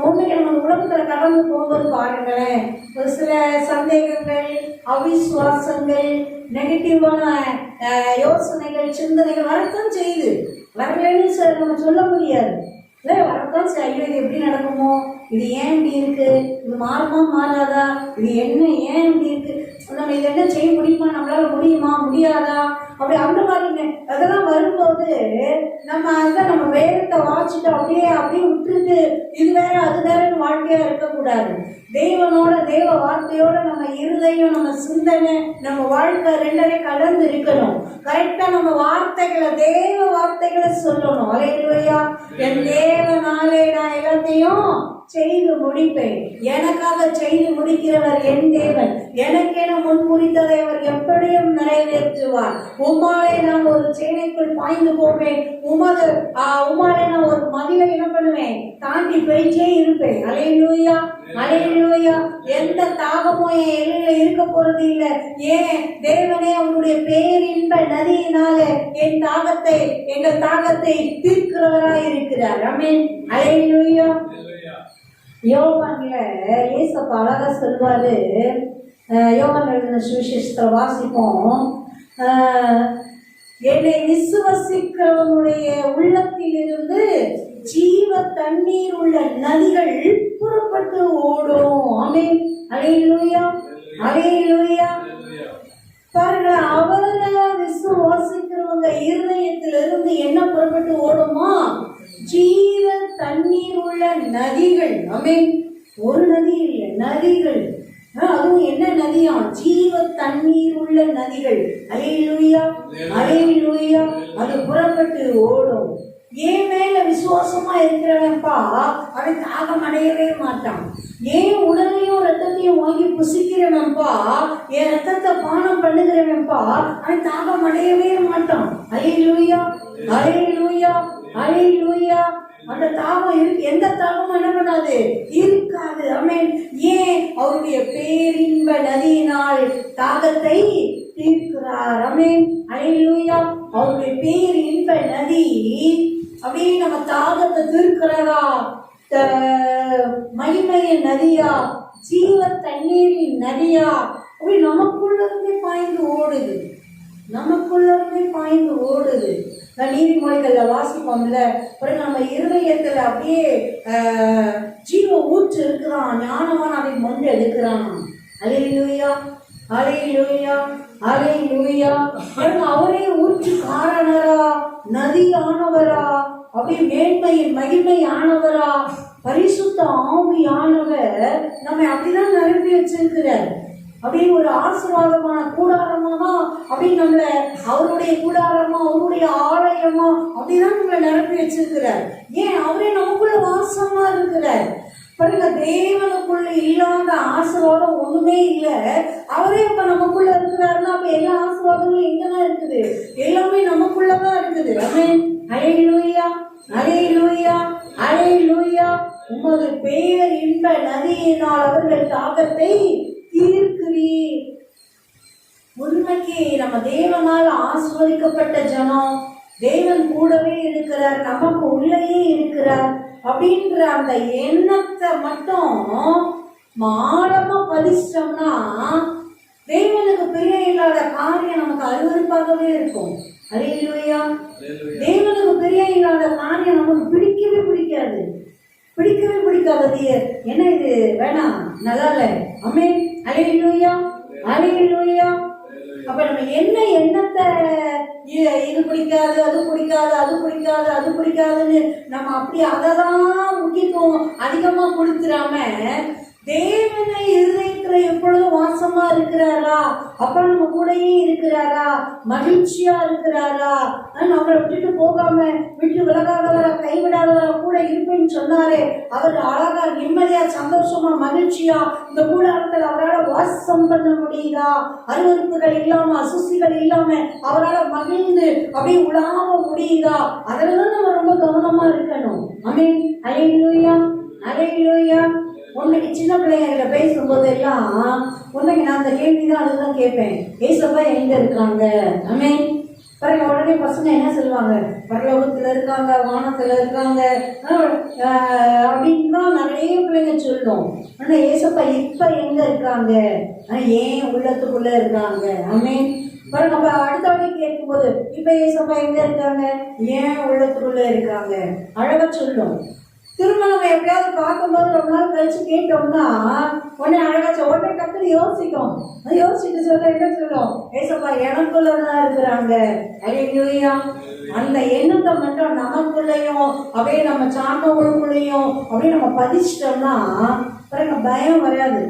உண்மைக்கு நம்ம உலகத்துல கடந்து போகும்போது பாருங்களேன், ஒரு சில சந்தேகங்கள், அவிசுவாசங்கள், நெகட்டிவான யோசனைகள், சிந்தனைகள் வரத்தான் செய்யுது. வரலன்னு நம்ம சொல்ல முடியாது. இல்லை, வரத்தான் சரி. ஐயோ, இது எப்படி நடக்குமோ, இது ஏன் இப்படி இருக்கு, இது மாறுமா மாறாதா, இது என்ன, ஏன் இப்படி இருக்கு, நம்ம இது என்ன செய்ய முடியுமா, நம்மளால முடியுமா முடியாதா, அப்படி அந்த மாதிரி அதெல்லாம் வரும்போது நம்ம வேதத்தை வாசிட்டு அப்படியே விட்டுட்டு இது வேற அது வேறன்னு வாழ்க்கையா இருக்கக்கூடாது. தெய்வனோட, தெய்வ வார்த்தையோட நம்ம இருதயம், நம்ம சிந்தனை, நம்ம வாழ்க்கை ரெண்டரை கலந்து இருக்கணும். கரெக்டா நம்ம வார்த்தைகளை, தேவ வார்த்தைகளை சொல்லணும். அல்லேலூயா. என் தேவனாலே நான் எல்லாத்தையும் செய்து முடிப்பேன். எனக்காக செய்து முடிக்கிறவர் என் தேவன். எனக்கென முன்குறித்ததை அவர் எப்படியும் நிறைவேற்றுவார். உம்மாலே நான் ஒரு சேனைக்குள் பாய்ந்து போவேன். உம்மாலே நான் ஒரு மதிலை என்ன பண்ணுவேன்? தாண்டி போயிட்டே இருப்பேன். அல்லேலூயா. அல்லேலூயா. எந்த தாகமும் என் எல்லையில இருக்க போறது இல்லை. ஏன்? தேவனே அவருடைய பேரின்ப நதியினால எங்கள் தாகத்தை தீர்க்கிறவராய் இருக்கிறார். ஆமென். அல்லேலூயா. யோவான்ல ஏசப்பா அழகா சொல்வாரு. யோவான் எழுதின சுவிசேஷத்தை வாசிப்போம். என்னை விசுவசிக்கிறவனுடைய உள்ளத்திலிருந்து ஜீவ தண்ணீர் உள்ள நதிகள் புறப்பட்டு ஓடும். ஆமென். அல்லேலூயா. அல்லேலூயா. பாருங்க, அவரை விசுவாசிக்கிறவங்க இருதயத்திலிருந்து என்ன புறப்பட்டு ஓடுமா? ஜீவ தண்ணீர் உள்ள நதிகள். ஆமென். ஒரு நதி இல்லை, நதிகள். அதுவும் என்ன நதியா? ஜீவ தண்ணீர் உள்ள நதிகள். அல்லேலூயா. அல்லேலூயா. அது புறப்பட்டு ஓடும். ஏன் மேல விசுவாசமா இருக்கிறவன்பா அவன் தாகம் அடையவே மாட்டான். ஏன் உடலையும் ரத்தத்தையும் வாங்கி புசிக்கிறவன்பா, என் ரத்தத்தை பானம் பண்ணுகிறவன்பா அவன் தாகம் அடையவே மாட்டான். அல்லேலூயா. அல்லேலூயா. அல்லேலூயா. அந்த தாகம் இருக்கு. எந்த தாகமும் என்ன பண்ணாது? இருக்காது. ஆமென். ஏன்? அவருடைய பேரின்ப நதியினால் தாகத்தை தீர்க்கிறார். ஆமென். அல்லேலூயா. அவருடைய பேரின்ப நதி அப்படியே நம்ம தாகத்தை தீர்க்கிறதா? மகிமையின் நதியா? ஜீவ தண்ணீரின் நதியா? அப்படி நமக்குள்ள இருந்து பாய்ந்து ஓடுது. நமக்குள்ள இருந்து பாய்ந்து ஓடுது. நீதிமொழிகள்ல வாசிப்போம்ல, நம்ம இருதயத்துல அப்படியே ஜீவ ஊற்று இருக்கிறான். ஞானவான் அதை மொண்டு எடுக்கிறான். அல்லேலூயா. அல்லேலூயா. அல்லேலூயா. அவரே ஊற்று காரணரா, நதியானவரா, அப்படியே மேன்மையின் மகிமை ஆனவரா, பரிசுத்த ஆவியானவர் நம்மை அப்படிதான் நிரப்பி வச்சிருக்கிறார். அப்படியே ஒரு ஆசீர்வாதமான கூடாரமாக, அப்படி நம்மள அவருடைய கூடாரமா, அவருடைய ஆலயமா அப்படிதான் நம்மளை நிரப்பி வச்சிருக்கிறார். ஏன்? அவரே நமக்குள்ள வாசமா இருக்கிறார். பாருங்க, தேவனுக்குள்ள இல்லாத ஆசீர்வாதம் ஒண்ணுமே இல்லை. அவரே இப்ப நமக்குள்ள இருக்கிறாருன்னா அப்ப எல்லா ஆசீர்வாதங்களும் எங்கதான் இருக்குது? எல்லாமே நமக்குள்ளதான் இருக்குது. ஆமென். அல்லேலூயா. அல்லேலூயா. அல்லேலூயா. உமது பேர் இன்ப நதியினால் அவர்கள் தாகத்தை கேள்வி. உண்மைக்கு நம்ம தேவனால் ஆசீர்வதிக்கப்பட்ட ஜனம், தேவன் கூடவே இருக்கிறார், நமக்கு உள்ளேயே இருக்கிறார் அப்படின்ற அந்த எண்ணத்தை மட்டும் ஆழமா பதிச்சிட்டோம்னா தேவனுக்கு பிரியம் இல்லாத காரியம் நமக்கு அருவருப்பாகவே இருக்கும். அல்லேலூயா. தேவனுக்கு பிரியம் இல்லாத காரியம் நமக்கு பிடிக்கவே பிடிக்காது. என்ன இது வேணாம், நல்லா இல்லை, ஆமென், அல்லேலூயா, அல்லேலூயா. அப்ப நம்ம என்ன எண்ணத்தை இது பிடிக்காது, அது பிடிக்காது, அது பிடிக்காது, அது பிடிக்காதுன்னு நம்ம அப்படி அதெல்லாம் முக்கியத்துவம் அதிகமா கொடுத்துடாம தேவனை இருதயத்துல எப்பொழுதும் வாசமா இருக்கிறாரா, அப்ப நம்ம கூடயே இருக்கிறாரா, மகிழ்ச்சியா இருக்கிறாரா, நம்மளை விட்டுட்டு போகாம, விட்டு விலகாதவரா, கைவிடாதவரா கூட இருப்பேன்னு சொன்னாரே, அவர் அழகா நிம்மதியா சந்தோஷமா மகிழ்ச்சியா இந்த கூடாரத்தில் அவரால் வாசம் பண்ண முடியுதா, அருவருப்புகள் இல்லாம அசுசிகள் இல்லாம அவரால் மகிழ்ந்து அப்படியே உலாம முடியுதா, அதுலதான் நம்ம ரொம்ப கவனமா இருக்கணும். ஆமென், அல்லேலூயா, அல்லேலூயா. உன்னைக்கு சின்ன பிள்ளைங்க பேசும்போது எல்லாம் உன்னைக்கு நான் அந்த கேள்விதான் அதுதான் கேட்பேன், ஏசப்பா எங்க இருக்காங்க, ஆமென். பாருங்க, உடனே பசங்க என்ன சொல்லுவாங்க, பரலோகத்துல இருக்காங்க, வானத்துல இருக்காங்க அப்படின்னு தான் நிறைய பிள்ளைங்க சொல்லும். ஆனா ஏசப்பா இப்ப எங்க இருக்காங்க, ஏன் உள்ளத்துக்குள்ள இருக்காங்க, ஆமென். பாருங்க, நம்ம அடுத்த வழி கேட்கும்போது இப்ப ஏசப்பா எங்க இருக்காங்க, ஏன் உள்ளத்துக்குள்ள இருக்காங்க, அழகா சொல்லும். திரும்ப நம்ம எப்படியாவது பார்க்கும்போது ரொம்ப நாள் கழிச்சு கேட்டோம்னா உடனே அழகாச்சு உடனே டக்குனு யோசிக்கும். யோசிச்சுட்டு சொல்ல என்ன சொல்லும், ஏசப்பா எனக்குள்ளதான் இருக்கிறாங்க, அல்லேலூயா. அந்த எண்ணத்தை மட்டும் நமக்குள்ளேயும் அப்படியே நம்ம சார்ந்தவங்களுக்குள்ளேயும் அப்படியே நம்ம பதிச்சிட்டோம்னா பாருங்க, பயம் வராது,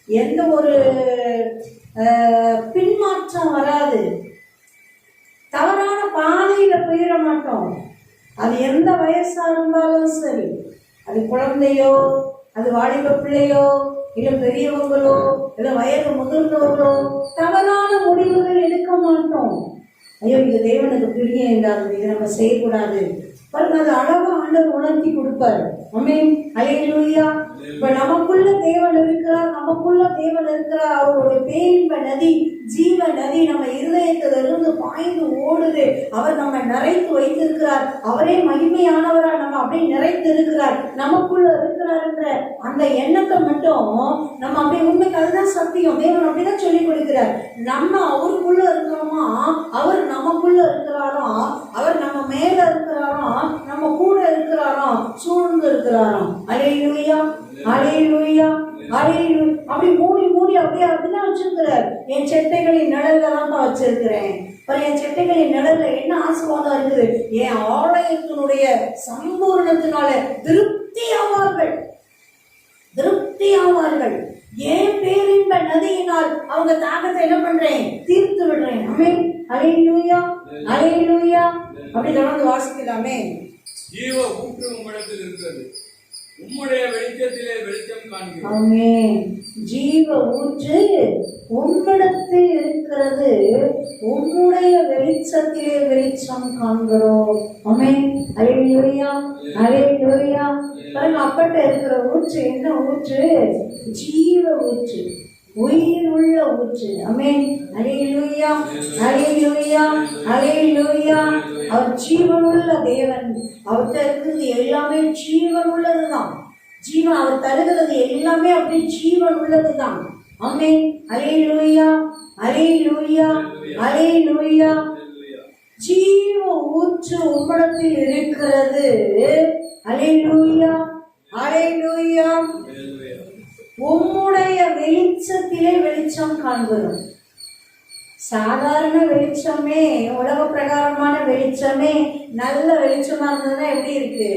எந்த ஒரு பின்மாற்றம் வராது, தவறான பாதையில போயிட மாட்டோம். அது எந்த வயசா இருந்தாலும் சரி, அது குழந்தையோ, அது வாலிப பிள்ளையோ, இல்ல பெரியவங்களோ, இல்ல வயது முதிர்ந்தவர்களோ, தவறான முடிவுகள் எடுக்க மாட்டோம். ஐயோ இது தேவனுக்கு பிரியம் இல்லாதது, இதை நம்ம செய்யக்கூடாது. பாருங்க, அது அழகா ஆண்டவர் உணர்த்தி கொடுப்பாரு. ஆமென், அல்லேலூயா. இப்ப நமக்குள்ள தேவன் இருக்கிறார், நமக்குள்ள தேவன் இருக்கிறார். அவருடைய பேரின்ப நதி, ஜீவ நதி நம்ம இருதயத்திலிருந்து பாய்ந்து ஓடுது. அவர் நம்ம நிறைத்து வைத்திருக்கிறார். அவரே மகிமையானவரா நம்ம அப்படியே நிறைத்து இருக்கிறார், நமக்குள்ள இருக்கிறார் என்ற அந்த எண்ணத்தை மட்டும் நம்ம அப்படியே, உண்மைக்கு அதுதான் சத்தியம். தேவன் அப்படிதான் சொல்லி கொடுக்கிறார். நம்ம அவருக்குள்ள இருக்கிறோமா, அவர் நமக்குள்ள இருக்கிறாரோ, அவர் நம்ம மேல இருக்கிறாரோ, நம்ம கூட இருக்கிறாரோ, சூழ்ந்து இருக்கிறாரோ. அல்லேலூயா, அல்லேலூயா, அல்லேலூயா. அப்படி மூடி மூடி அப்படியே அப்படிதான் வச்சிருக்கிறார். என் செட்டைகளின் நிழல்ல தான் வச்சிருக்கிறேன். என் செட்டைகளின் நிழல்ல என்ன ஆசீர்வாதம் இருக்குது, என் ஆலயத்தினுடைய சம்பூர்ணத்தினால திருப்தி ஆவார்கள், திருப்தி ஆவார்கள். என் பேரின்ப நதியினால் அவங்க தாகத்தை என்ன பண்றேன், தீர்த்து விடுறேன். ஆமென், அல்லேலூயா, அல்லேலூயா. அப்படி தொடர்ந்து வாசிக்கலாமே. ஜீவ ஊற்று உம்மிடத்தில் இருக்கிறது, உம்முடைய வெளிச்சத்திலே வெளிச்சம் காண்கிறோம். ஆமென். ஜீவ ஊற்று உம்மிடத்தில் இருக்கிறது, உம்முடைய வெளிச்சத்திலே வெளிச்சம் காண்கிறோம். ஆமென், அல்லேலூயா, அல்லேலூயா. பாருங்க, அப்பட்ட இருக்கிற ஊற்று என்ன ஊற்று, ஜீவ ஊற்று, உயிர் உள்ள ஊற்று. ஆமென், அல்லேலூயா, அல்லேலூயா, அல்லேலூயா. அவர் ஜீவனுள்ள தேவன், அவர்கிட்ட இருக்கிறது எல்லாமே ஜீவன் உள்ளதுதான். ஜீவன் அவர் தருகிறது எல்லாமே அப்படி ஜீவன் உள்ளதுதான். ஆமென், அல்லேலூயா, அல்லேலூயா, அல்லேலூயா. ஜீவ ஊற்று உம்மிடத்தில் இருக்கிறது. அல்லேலூயா, அல்லேலூயா. உம்முடைய வெளிச்சத்திலே வெளிச்சம் காண்கிறோம். சாதாரண வெளிச்சமே, உலக பிரகாரமான வெளிச்சமே நல்ல வெளிச்சமா இருந்ததுன்னா எப்படி இருக்கு,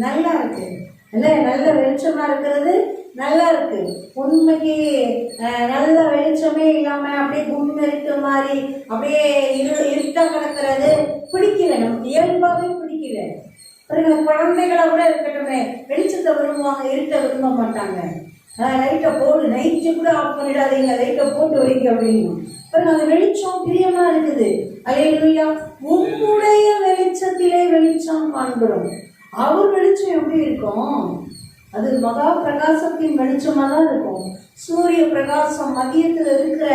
நல்லா இருக்கு இல்ல, நல்ல வெளிச்சமா இருக்கிறது நல்லா இருக்கு. உண்மைக்கு நல்ல வெளிச்சமே இல்லாம அப்படியே குண்டு இருக்க மாதிரி அப்படியே இருட்டா கிடக்கிறது பிடிக்கல, நமக்கு இயல்பாவே பிடிக்கல. குழந்தைகளை கூட இருக்கட்டுமே, வெளிச்சத்தை விரும்புவாங்க, இருட்ட விரும்ப மாட்டாங்க. லைட்டை போடு, நைட்டு கூட ஆஃப் பண்ணிடாதீங்க, லைட்டை போட்டு வைக்க அப்படின்னு. அந்த வெளிச்சம் பிரியமா இருக்குது. அல்லேலூயா. உம்முடைய வெளிச்சத்திலே வெளிச்சம் காண்கிறோம். அவர் வெளிச்சம் எப்படி இருக்கும், அது மகா பிரகாசத்தின் வெளிச்சமா தான் இருக்கும். சூரிய பிரகாசம் மதியத்துல இருக்கிற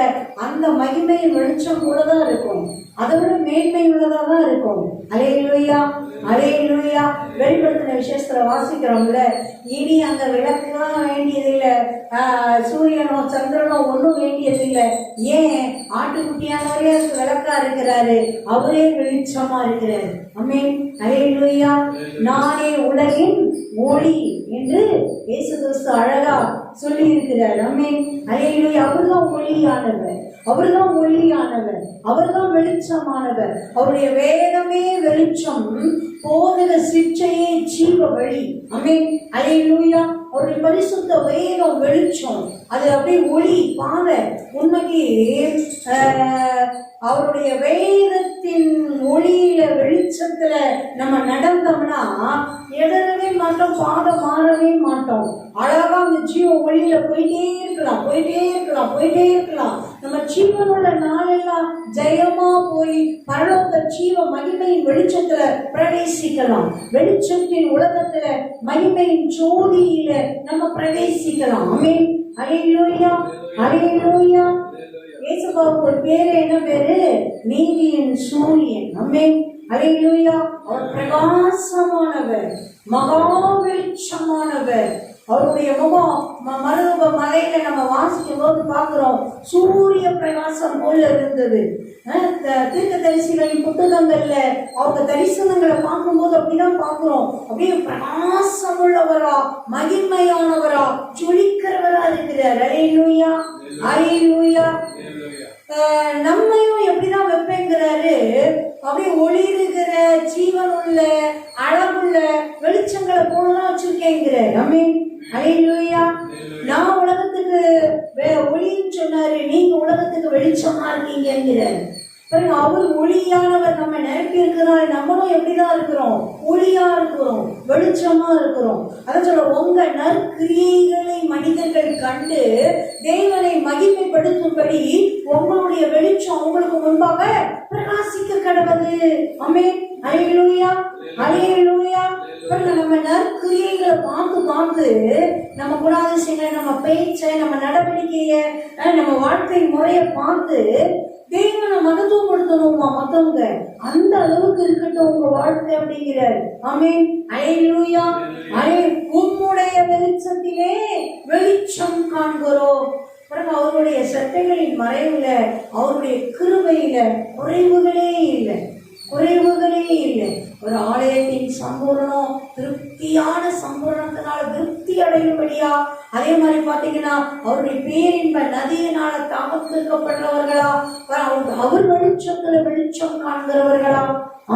அந்த மகிமையின் வெளிச்சம் கூடதான் இருக்கும். அதை விட மேன்மை உள்ளதா தான் இருக்கும். அல்லேலூயா, அல்லேலூயா. வெளிப்படுத்தின விசேஷத்துல வாசிக்கிறோம்ல, இனி அந்த விளக்குலாம் வேண்டியதில்லை, சூரியனோ சந்திரனோ ஒன்றும் வேண்டியதில்லை. ஏன்? ஆட்டுக்குட்டியானவரே விளக்கா இருக்கிறாரு, அவரே வெளிச்சமா இருக்கிறாரு. ஆமென், அல்லேலூயா. நானே உலகின் ஒளி என்று இயேசு கிறிஸ்து அழகா சொல்லி இருக்கிறார். ஆமென், அல்லேலூயா. அவர்தான் ஒளியானவர், அவர்தான் ஒளியானவர், அவர்தான் வெளிச்சமானவர். அவருடைய வேதமே வெளிச்சம், போதக சிற்றையே ஜீவ வழி. ஆமென், அல்லேலூயா. அவருடைய பரிசுத்த வேதம் வெளிச்சம், அது அப்படியே ஒளி பாதை. உண்மைக்கு அவருடைய வேதத்தின் ஒளியில வெளிச்சத்துல நம்ம நடந்தோம்னா இடரவே மாட்டோம், பாதம் மாறவே மாட்டோம். அழகா அந்த ஜீவ ஒளியில போயிட்டே இருக்கலாம், போயிட்டே இருக்கலாம், போயிட்டே இருக்கலாம். நம்ம ஜீவனோட நாளெல்லாம் ஜெயமா போய் பரலோக ஜீவ மகிமையின் வெளிச்சத்துல பிரவேசிக்கலாம். வெளிச்சத்தின் உலகத்துல மகிமையின் ஜோதியில நம்ம பிரவேசிக்கலாம். ஆமென், அல்லேலூயா, அல்லேலூயா. இயேசுவுக்கு ஒரு பேரு, என்ன பேரு? நீதியின் சூரியன். ஆமென், அல்லேலூயா. அவர் பிரகாசமானவர், மகா வெளிச்சமானவர். அவருடைய முகம் மருதப மலையில நம்ம வாசிக்கும் போது பார்க்கிறோம், சூரிய பிரகாசம் போல இருந்தது. தீர்க்க தரிசிகளின் புத்தகங்கள்ல அவங்க தரிசனங்களை பார்க்கும்போது அப்படிதான் பார்க்கிறோம். அப்படியே பிரகாசம் உள்ளவரா, மகிமையானவரா, ஜொலிக்கிறவரா இருக்கிறார். அல்லேலூயா, அல்லேலூயா. நம்மையும் எப்படிதான் வைப்பேங்கிறாரு, அப்படியே ஒளி இருக்கிற ஜீவன் உள்ள அழகுள்ள வெளிச்சங்களை போலதான் வச்சிருக்கேங்கிறார். ஆமென், அல்லேலூயா. நான் உலகத்துக்கு ஒளின்னு சொன்னாரு, நீங்க உலகத்துக்கு வெளிச்சமா இருக்கீங்கிறார். அவர் ஒளியானவர், நம்ம நிரப்பி இருக்கிறார். நம்மளும் எப்படிதான் இருக்கிறோம்? ஒளியா இருக்கிறோம், வெளிச்சமா இருக்கிறோம். அதை சொல்ல, உங்க நற்கிரியைகளை மனிதர்கள் கண்டு தேவனை மகிமைப்படுத்தும்படி உங்களுடைய வெளிச்சம் உங்களுக்கு முன்பாக பிரகாசிக்க கடவுது. ஆமென், அல்லேலூயா, அல்லேலூயா. நம்ம நற்கிரியைகளை பார்த்து பார்த்து நம்ம குணாதிசயங்களை, நம்ம பேச்சை, நம்ம நடவடிக்கையை, நம்ம வாழ்க்கை முறையை பார்த்து தேவனை மகத்துவப்படுத்தணுமா மத்தவங்க, அந்த அளவுக்கு இருக்கட்டும் உங்க வாழ்க்கை அப்படிங்கிறார். ஆமென், அல்லேலூயா. உம்முடைய வெளிச்சத்திலே வெளிச்சம் காண்கிறோம். அவருடைய சட்டைகளின் மறைவுல, அவருடைய கிருபையில குறைவுகளே இல்லை, குறைவுகளே இல்லை. ஒரு ஆலயத்தின் சம்பூர்ணம் திருப்தியான சம்பூர்ணத்தினால திருப்தி அடையும்படியா, அதே மாதிரி பாத்தீங்கன்னா அவருடைய பேரின்ப நதியினால தாமதிக்கப்படுறவர்களா, அவர் வெளிச்சத்துல வெளிச்சம் காண்கிறவர்களா.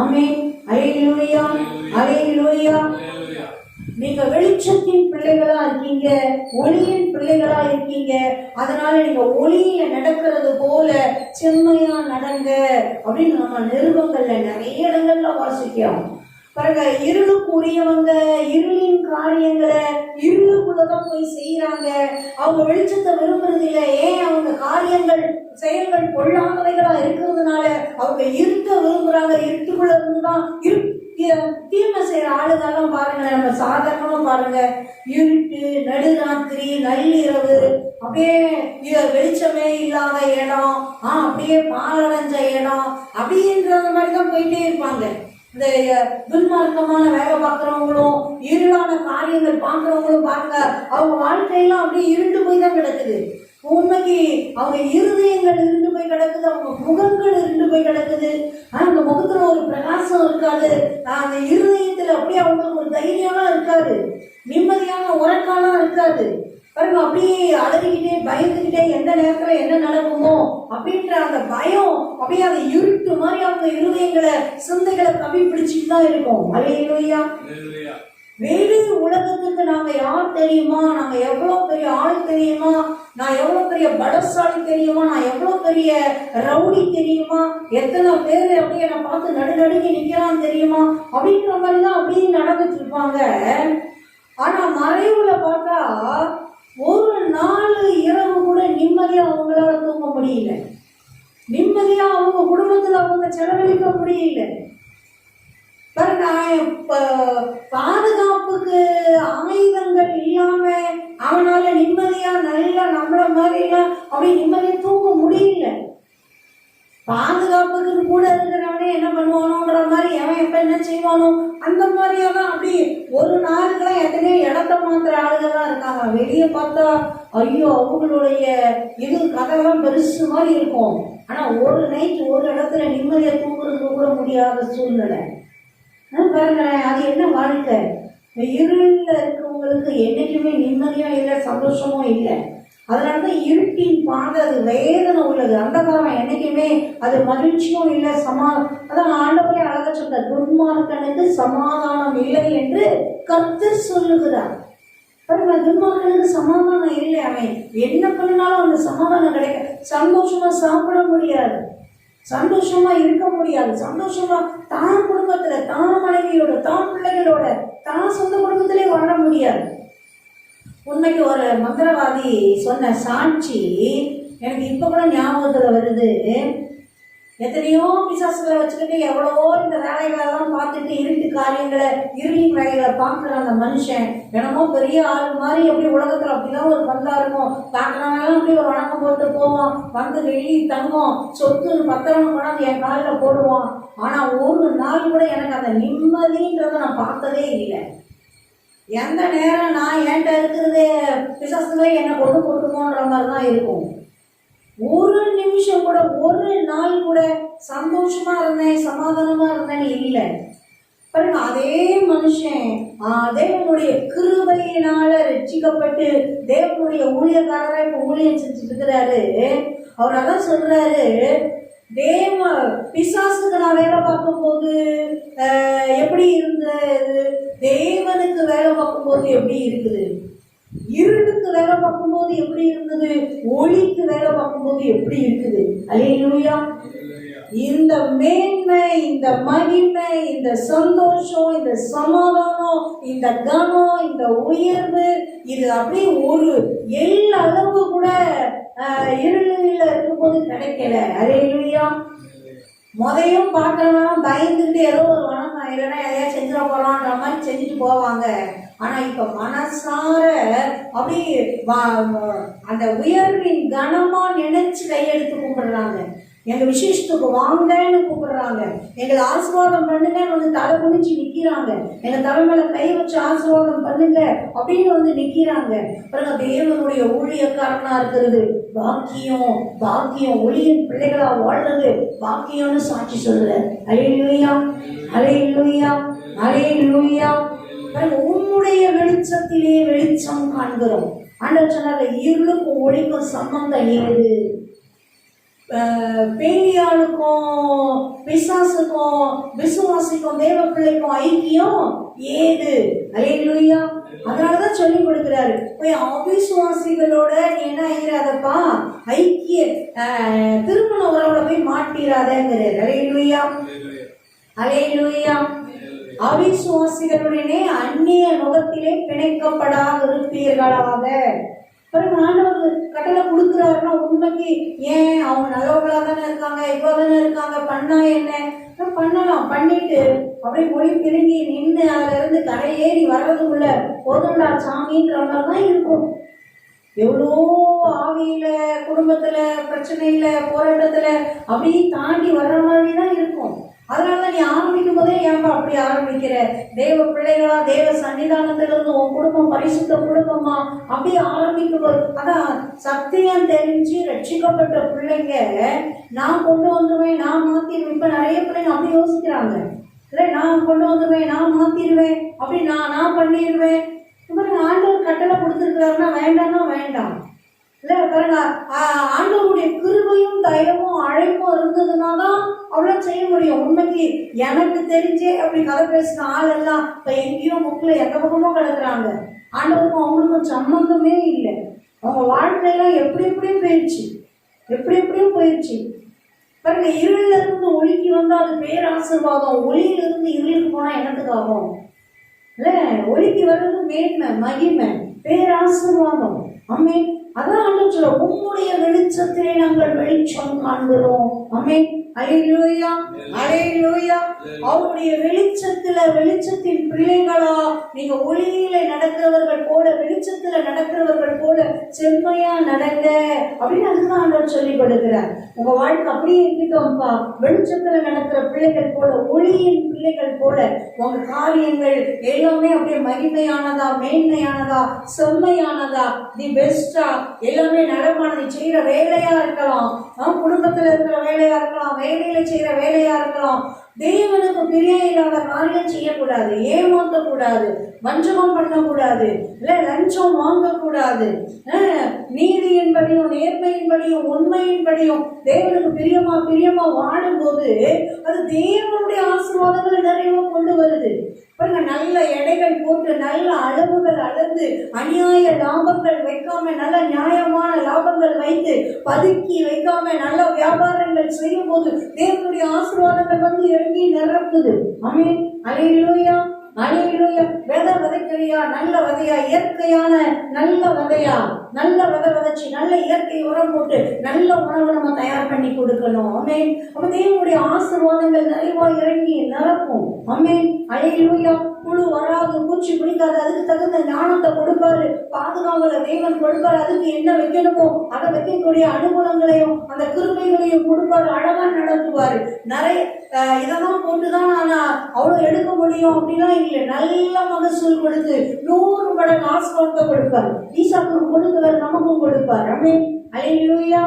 ஆமென், அல்லேலூயா, அல்லேலூயா. நீங்க வெளிச்சத்தின் பிள்ளைகளா இருக்கீங்க, ஒளியின் பிள்ளைகளா இருக்கீங்க. அதனால நீங்க ஒளியில நடக்கிறது போல செம்மையா நடங்க அப்படின்னு நம்ம நிருபங்கள்ல நிறைய இடங்கள்ல வாசிக்கிறோம். பாருங்க, இருளுக்குரியவங்க இருளின் காரியங்களை இருளுக்குள்ளதான் போய் செய்யறாங்க. அவங்க வெளிச்சத்தை விரும்புறது இல்லை. ஏன்? அவங்க காரியங்கள் செயல்கள் பொல்லாதவைகளா இருக்கிறதுனால அவங்க இருட்ட விரும்புறாங்க. இருட்டுக்குள்ள இருந்துதான் தீமை செய்யற ஆளுங்கெல்லாம் பாருங்களேன். நம்ம சாதாரணமா பாருங்க, இருட்டு, நடுராத்திரி, நள்ளிரவு, அப்படியே வெளிச்சமே இல்லாத இடம், அப்படியே பாலடைஞ்ச இடம் அப்படின்ற மாதிரிதான் போயிட்டே இருப்பாங்க. இந்த துன்மார்க்கமான வேலை பார்க்கறவங்களும் இருளான காரியங்கள் பார்க்கறவங்களும் பாருங்க, அவங்க வாழ்க்கையெல்லாம் அப்படியே இருண்டு போய் தான் கிடக்குது. உண்மைக்கு அவங்க இருதயங்கள் இருந்து போய் கிடக்குது, அவங்க முகங்கள் இருந்து போய் கிடக்குது. அந்த முகத்துல ஒரு பிரகாசம் இருக்காது, அந்த இருதயத்துல அப்படியே அவங்களுக்கு ஒரு தைரியம்லாம் இருக்காது, நிம்மதியான உறக்காலாம் இருக்காது. பாருங்க, அப்படியே அலறிக்கிட்டே பயந்துக்கிட்டே எந்த நேரத்துல என்ன நடக்குமோ அப்படின்ற அந்த பயம் அப்படியே அந்த இருட்டு மாதிரி அவங்க இருதயங்களை சிந்தைகளை கவி பிடிச்சிட்டு தான் இருக்கும். அல்லேலூயா. வெளி உலகத்துக்கு நாங்க யார் தெரியுமா, நாங்க எவ்வளவு பெரிய ஆள் தெரியுமா, நான் எவ்வளவு பெரிய பலசாலி தெரியுமா, நான் எவ்வளவு பெரிய ரவுடி தெரியுமா, எத்தனை பேர் அப்படியே நான் பார்த்து நடுநடுங்கி நிக்கிறான் தெரியுமா அப்படின்ற மாதிரிதான் அப்படியே நடந்துட்டு இருப்பாங்க. ஆனா மறைவுல பார்த்தா ஒரு நாள் இரவு கூட நிம்மதியா அவங்களால தூங்க முடியல, நிம்மதியா அவங்க குடும்பத்துல அவங்க செலவழிக்க முடியல. பாதுகாப்புக்கு ஆயுதங்கள் இல்லாம அவனால நிம்மதியா நல்லா நம்மள மாதிரி எல்லாம் அப்படி நிம்மதியா தூங்க முடியல. பாதுகாப்புக்கு கூட இருக்கிறவனே என்ன பண்ணுவானோன்ற மாதிரி எவன் எப்ப என்ன செய்வானோ அந்த மாதிரியாதான் அப்படி ஒரு நாளுக்கெல்லாம் எத்தனையோ இடத்த மாத்திர ஆளுகள்லாம் இருக்காங்க. வெளியே பார்த்தா ஐயோ அவங்களுடைய இது கதையெல்லாம் பெருசு மாதிரி இருக்கும். ஆனா ஒரு நைட் ஒரு இடத்துல நிம்மதியா தூங்குறதுக்கு கூட முடியாத சூழ்நிலை பாருங்களேன். அது என்ன வாழ்க்கை? இருளில் இருக்கவங்களுக்கு என்னைக்குமே நிம்மதியும் இல்லை, சந்தோஷமும் இல்லை. அதனாலதான் இருட்டின் பாதை அது வேதனை உள்ளது. அந்த காலம் என்னைக்குமே அது மகிழ்ச்சியும் இல்லை, அதான் ஆண்டவரே அழகா சொல்றார், துன்மார்க்கனுக்கு சமாதானம் இல்லை என்று கர்த்தர் சொல்லுகிறார். துன்மார்க்கனுக்கு சமாதானம் இல்லை. அவன் என்ன பண்ணினாலும் அந்த சமாதானம் கிடைக்க, சந்தோஷமா சாப்பிட முடியாது, சந்தோஷமா இருக்க முடியாது, சந்தோஷமா தான் குடும்பத்துல தான் மனைவியோட தான் பிள்ளைகளோட தான் சொந்த குடும்பத்திலே வாழ முடியாது. உண்மைக்கு ஒரு மந்திரவாதி சொன்ன சாட்சி எனக்கு இப்ப கூட ஞாபகத்துல வருது. எத்தனையோ பிசாசுகளை வச்சுக்கிட்டு எவ்வளவோ இந்த வேலைகளெல்லாம் பார்த்துட்டு இருட்டு காரியங்களை இருளின் வேலைகளை பார்க்குற அந்த மனுஷன் என்னமோ பெரிய ஆள் மாதிரி அப்படி உலகத்துல அப்படிதான் ஒரு பந்தா இருக்கும். பார்க்கறவங்களாம் அப்படி ஒரு வணக்கம் போட்டு போவான், வந்து வெள்ளி தங்கம் சொத்து பத்திரம் கொண்டாந்து என் காலில் போடுவான். ஆனா ஒரு நாள் கூட எனக்கு அந்த நிம்மதின்றதை நான் பார்த்ததே இல்லை. எந்த நேரம் நான் என்கிட்ட இருக்கிறது பிசாசுகளே என்னை கொண்டு போட்டுமோன்ற மாதிரி தான் இருக்கும். ஒரு நிமிஷம் கூட ஒரு நாள் கூட சந்தோஷமா இருந்தேன் சமாதானமா இருந்தேன்னு இல்லை. பாருங்க, அதே மனுஷன் தேவனுடைய கிருபையினால ரட்சிக்கப்பட்டு தேவனுடைய ஊழியக்காரராக இப்ப ஊழியம் செஞ்சுட்டு இருக்கிறாரு. அவர் அதான் சொல்றாரு, பிசாசுக்கு நான் வேலை பார்க்கும் போது எப்படி இருந்தது, தேவனுக்கு வேலை பார்க்கும் போது எப்படி இருக்குது, இருளுக்கு வேலை பார்க்கும் போது எப்படி இருந்தது, ஒளிக்கு வேலை பார்க்கும் போது எப்படி இருக்குது. அல்லேலூயா. இந்த மேன்மை, இந்த மகிமை, இந்த சந்தோஷம், இந்த சமாதானம், இந்த கனம், இந்த உயர்வு, இது அப்படியே ஒரு எல்லளவு கூட இருளில் இருக்கும்போது கிடைக்கல. அல்லேலூயா. முதையும் பார்க்கறவங்க பயந்துட்டு ஏதோ ஒரு வணக்கம் இல்லைன்னா எதையா செஞ்சிட போறான்ற மாதிரி செஞ்சுட்டு போவாங்க. ஆனா இப்ப மனசார அப்படி அந்த உயர்வின் கனமா நினைச்சு கையெடுத்து கும்பிடுறாங்க. எங்க விசேஷத்துக்கு வாங்கன்னு கூப்பிடுறாங்க, எங்களை ஆசீர்வாதம் பண்ணுங்கன்னு வந்து தலை குனிச்சு நிக்கிறாங்க, எங்க தலைமையில கை வச்சு ஆசீர்வாதம் பண்ணுங்க அப்படின்னு வந்து நிக்கிறாங்க. பாருங்க, தேவனுடைய ஊழியக்காரனா இருக்கிறது பாக்கியம், பாக்கியம். ஒளியின் பிள்ளைகளா வாழ்றது பாக்கியம்னு சாட்சி சொல்ற. அல்லேலூயா, அல்லேலூயா, அல்லேலூயா. உன்னுடைய வெளிச்சத்திலே வெளிச்சம் காண்கிறோம். ஆண்டவர் சொன்னார், இருளுக்கும் ஒளிக்கும் சம்பந்தம் ஏது? பேயாளுக்கும் பிசாசுக்கும் விசுவாசிக்கும் தேவ பிள்ளைக்கும் ஐக்கியம் ஏது? அல்லேலூயா. அதனாலதான் சொல்லி கொடுக்கிறாரு, போய் அவிசுவாசிகளோட நீ என்ன ஆகிறாதப்பா, ஐக்கிய திருமண உறவுல போய் மாட்டிராதங்கிறாரு. அல்லேலூயா, அல்லேலூயா. அவிசுவாசிகளுடனே அந்நிய நுகத்திலே பிணைக்கப்படாது இருப்பீர்களாக. ஆண்டவர் கட்டளை கொடுக்குறாருன்னா உண்மைக்கு ஏன் அவங்க நல்லவர்களா தானே இருக்காங்க, இப்போ தானே இருக்காங்க, பண்ணா என்ன பண்ணலாம், பண்ணிட்டு அப்படியே மொழி பிரிங்கி நின்று அதுல இருந்து கரையேறி வர்றதுக்குள்ள போதண்டா சாமின்ற மாதிரி தான் இருக்கும். எவ்வளோ ஆவியில குடும்பத்துல பிரச்சனையில போராட்டத்துல அப்படியே தாண்டி வர்ற மாதிரி தான் இருக்கும். அதனாலதான் நீ ஆரம்பிக்கும் போதே ஏன்பா அப்படி ஆரம்பிக்கிற, தேவ பிள்ளைகளா தேவ சன்னிதானத்திலிருந்து உன் குடும்பம் பரிசுத்த குடும்பமா அப்படி ஆரம்பிக்கும் போது, அதான் சத்தியம் தெரிஞ்சு ரட்சிக்கப்பட்ட பிள்ளைங்க நான் கொண்டு வந்துருவேன், நான் மாத்திருவேன். இப்ப நிறைய பிள்ளைங்க அப்படி யோசிக்கிறாங்க, இல்லை நான் கொண்டு வந்துருவேன், நான் மாத்திருவேன், அப்படி நான் பண்ணிடுவேன். ஆண்டவர் கட்டளை கொடுத்துருக்கிறாருன்னா வேண்டாம்னா வேண்டாம். இல்ல பாருங்க, ஆண்டவருடைய கிருபையும் தயவும் அழைப்பும் இருந்ததுன்னா தான் அவ்வளவு செய்ய முடியும். உண்மைக்கு எனக்கு தெரிஞ்சே அப்படி கதை பேசின ஆள் எல்லாம் இப்ப எங்கேயோ முக்கில எந்த பக்கமும் கிடக்குறாங்க. ஆண்டவருக்கும் அவங்களுக்கும் சம்பந்தமே இல்லை. அவங்க வாழ்க்கையெல்லாம் எப்படி எப்படியும் போயிடுச்சு, எப்படி எப்படியும் போயிடுச்சு. பாருங்க, இருளில இருந்து ஒளிக்கு வந்தா அது பேராசீர்வாதம், ஒளியில இருந்து இருளுக்கு போனா என்னத்துக்காகும்? இல்ல, ஒளிக்கு வர்றது மேன்மை, மகிமை, பேராசீர்வாதம். ஆமென். அதான் ஆண்டவர் சொல்ல, உம்முடைய வெளிச்சத்திலே நாங்கள் வெளிச்சம் காண்கிறோம். ஆமென். அல்லேலூயா, அல்லேலூயா. அவருடைய வெளிச்சத்தின் பிள்ளைகளா நீங்க ஒளியில நடக்கிறவர்கள் போல, வெளிச்சத்துல நடக்கிறவர்கள் போல செம்மையா நடங்க அப்படின்னு அதுதான் ஆண்டவர் சொல்லி கொடுக்கிறார். உங்க வாழ்க்கை அப்படியே இருக்கட்டும்பா, வெளிச்சத்துல நடக்கிற பிள்ளைகள் போல, ஒளியின் பிள்ளைகள் போல உங்க காரியங்கள் எல்லாமே அப்படியே மகிமையானதா, மேன்மையானதா, செம்மையானதா, தி பெஸ்டா, எல்லாமே நடமானது. செய்யற வேலையா இருக்கலாம், குடும்பத்துல இருக்கிற வேலையா இருக்கலாம், வேலையில செய்யற வேலையா இருக்கலாம். தேவனுக்கு பிரியம் இல்லாத காரியம் செய்யக்கூடாது, ஏமாற்றக்கூடாது, வஞ்சகம் பண்ணக்கூடாது, இல்ல லஞ்சம் வாங்கக்கூடாது. நீதியின்படியும் நேர்மையின்படியும் உண்மையின்படியும் தேவனுக்கு பிரியமா வாழும்போது அது தேவனுடைய ஆசீர்வாதங்களை நிறைய கொண்டு வருது. பாருங்க, நல்ல எடைகள் போட்டு நல்ல அளவுகள் அளந்து அநியாய லாபங்கள் வைக்காம, நல்ல நியாயமான லாபங்கள் வைத்து பதுக்கி வைக்காம நல்ல வியாபாரங்கள் செய்யும் போது தேவனுடைய ஆசீர்வாதங்கள் வந்து இறங்கி நிரப்புது. ஆமென், அல்லேலூயா, அல்லேலூயா. விதை விதைக்கிறியா, நல்ல விதையா, இயற்கையான நல்ல விதையா, நல்ல விதை விதைச்சு நல்ல இயற்கை உரம் போட்டு நல்ல உணவை நம்ம தயார் பண்ணி கொடுக்கணும். ஆமென். அப்ப தேவனுடைய ஆசீர்வாதங்கள் நிறைவா இறங்கி நிரப்பும். ஆமென், அல்லேலூயா. புழு வராது, பூச்சி பிடிக்காது, அதுக்கு தகுந்த ஞானத்தை கொடுப்பாரு, பாதுகாவலை தேவன் கொடுப்பாரு. அதுக்கு என்ன வைக்கணுமோ அதை வைக்கக்கூடிய அனுகூலங்களையும் அந்த கிருபைகளையும் கொடுப்பாரு, அழகா நடத்துவாரு. நிறைய இதெல்லாம் போட்டுதான் நான் அவ்வளவு எடுக்க முடியும் அப்படின்னா இல்லை, நல்ல மகசூல் கொடுத்து 100 மடங்கு ஆசீர்வாதத்தை கொடுப்பாரு. ஈசாக்கு கொடுத்தவர் நமக்கும் கொடுப்பார். ஆமென், அல்லேலூயா.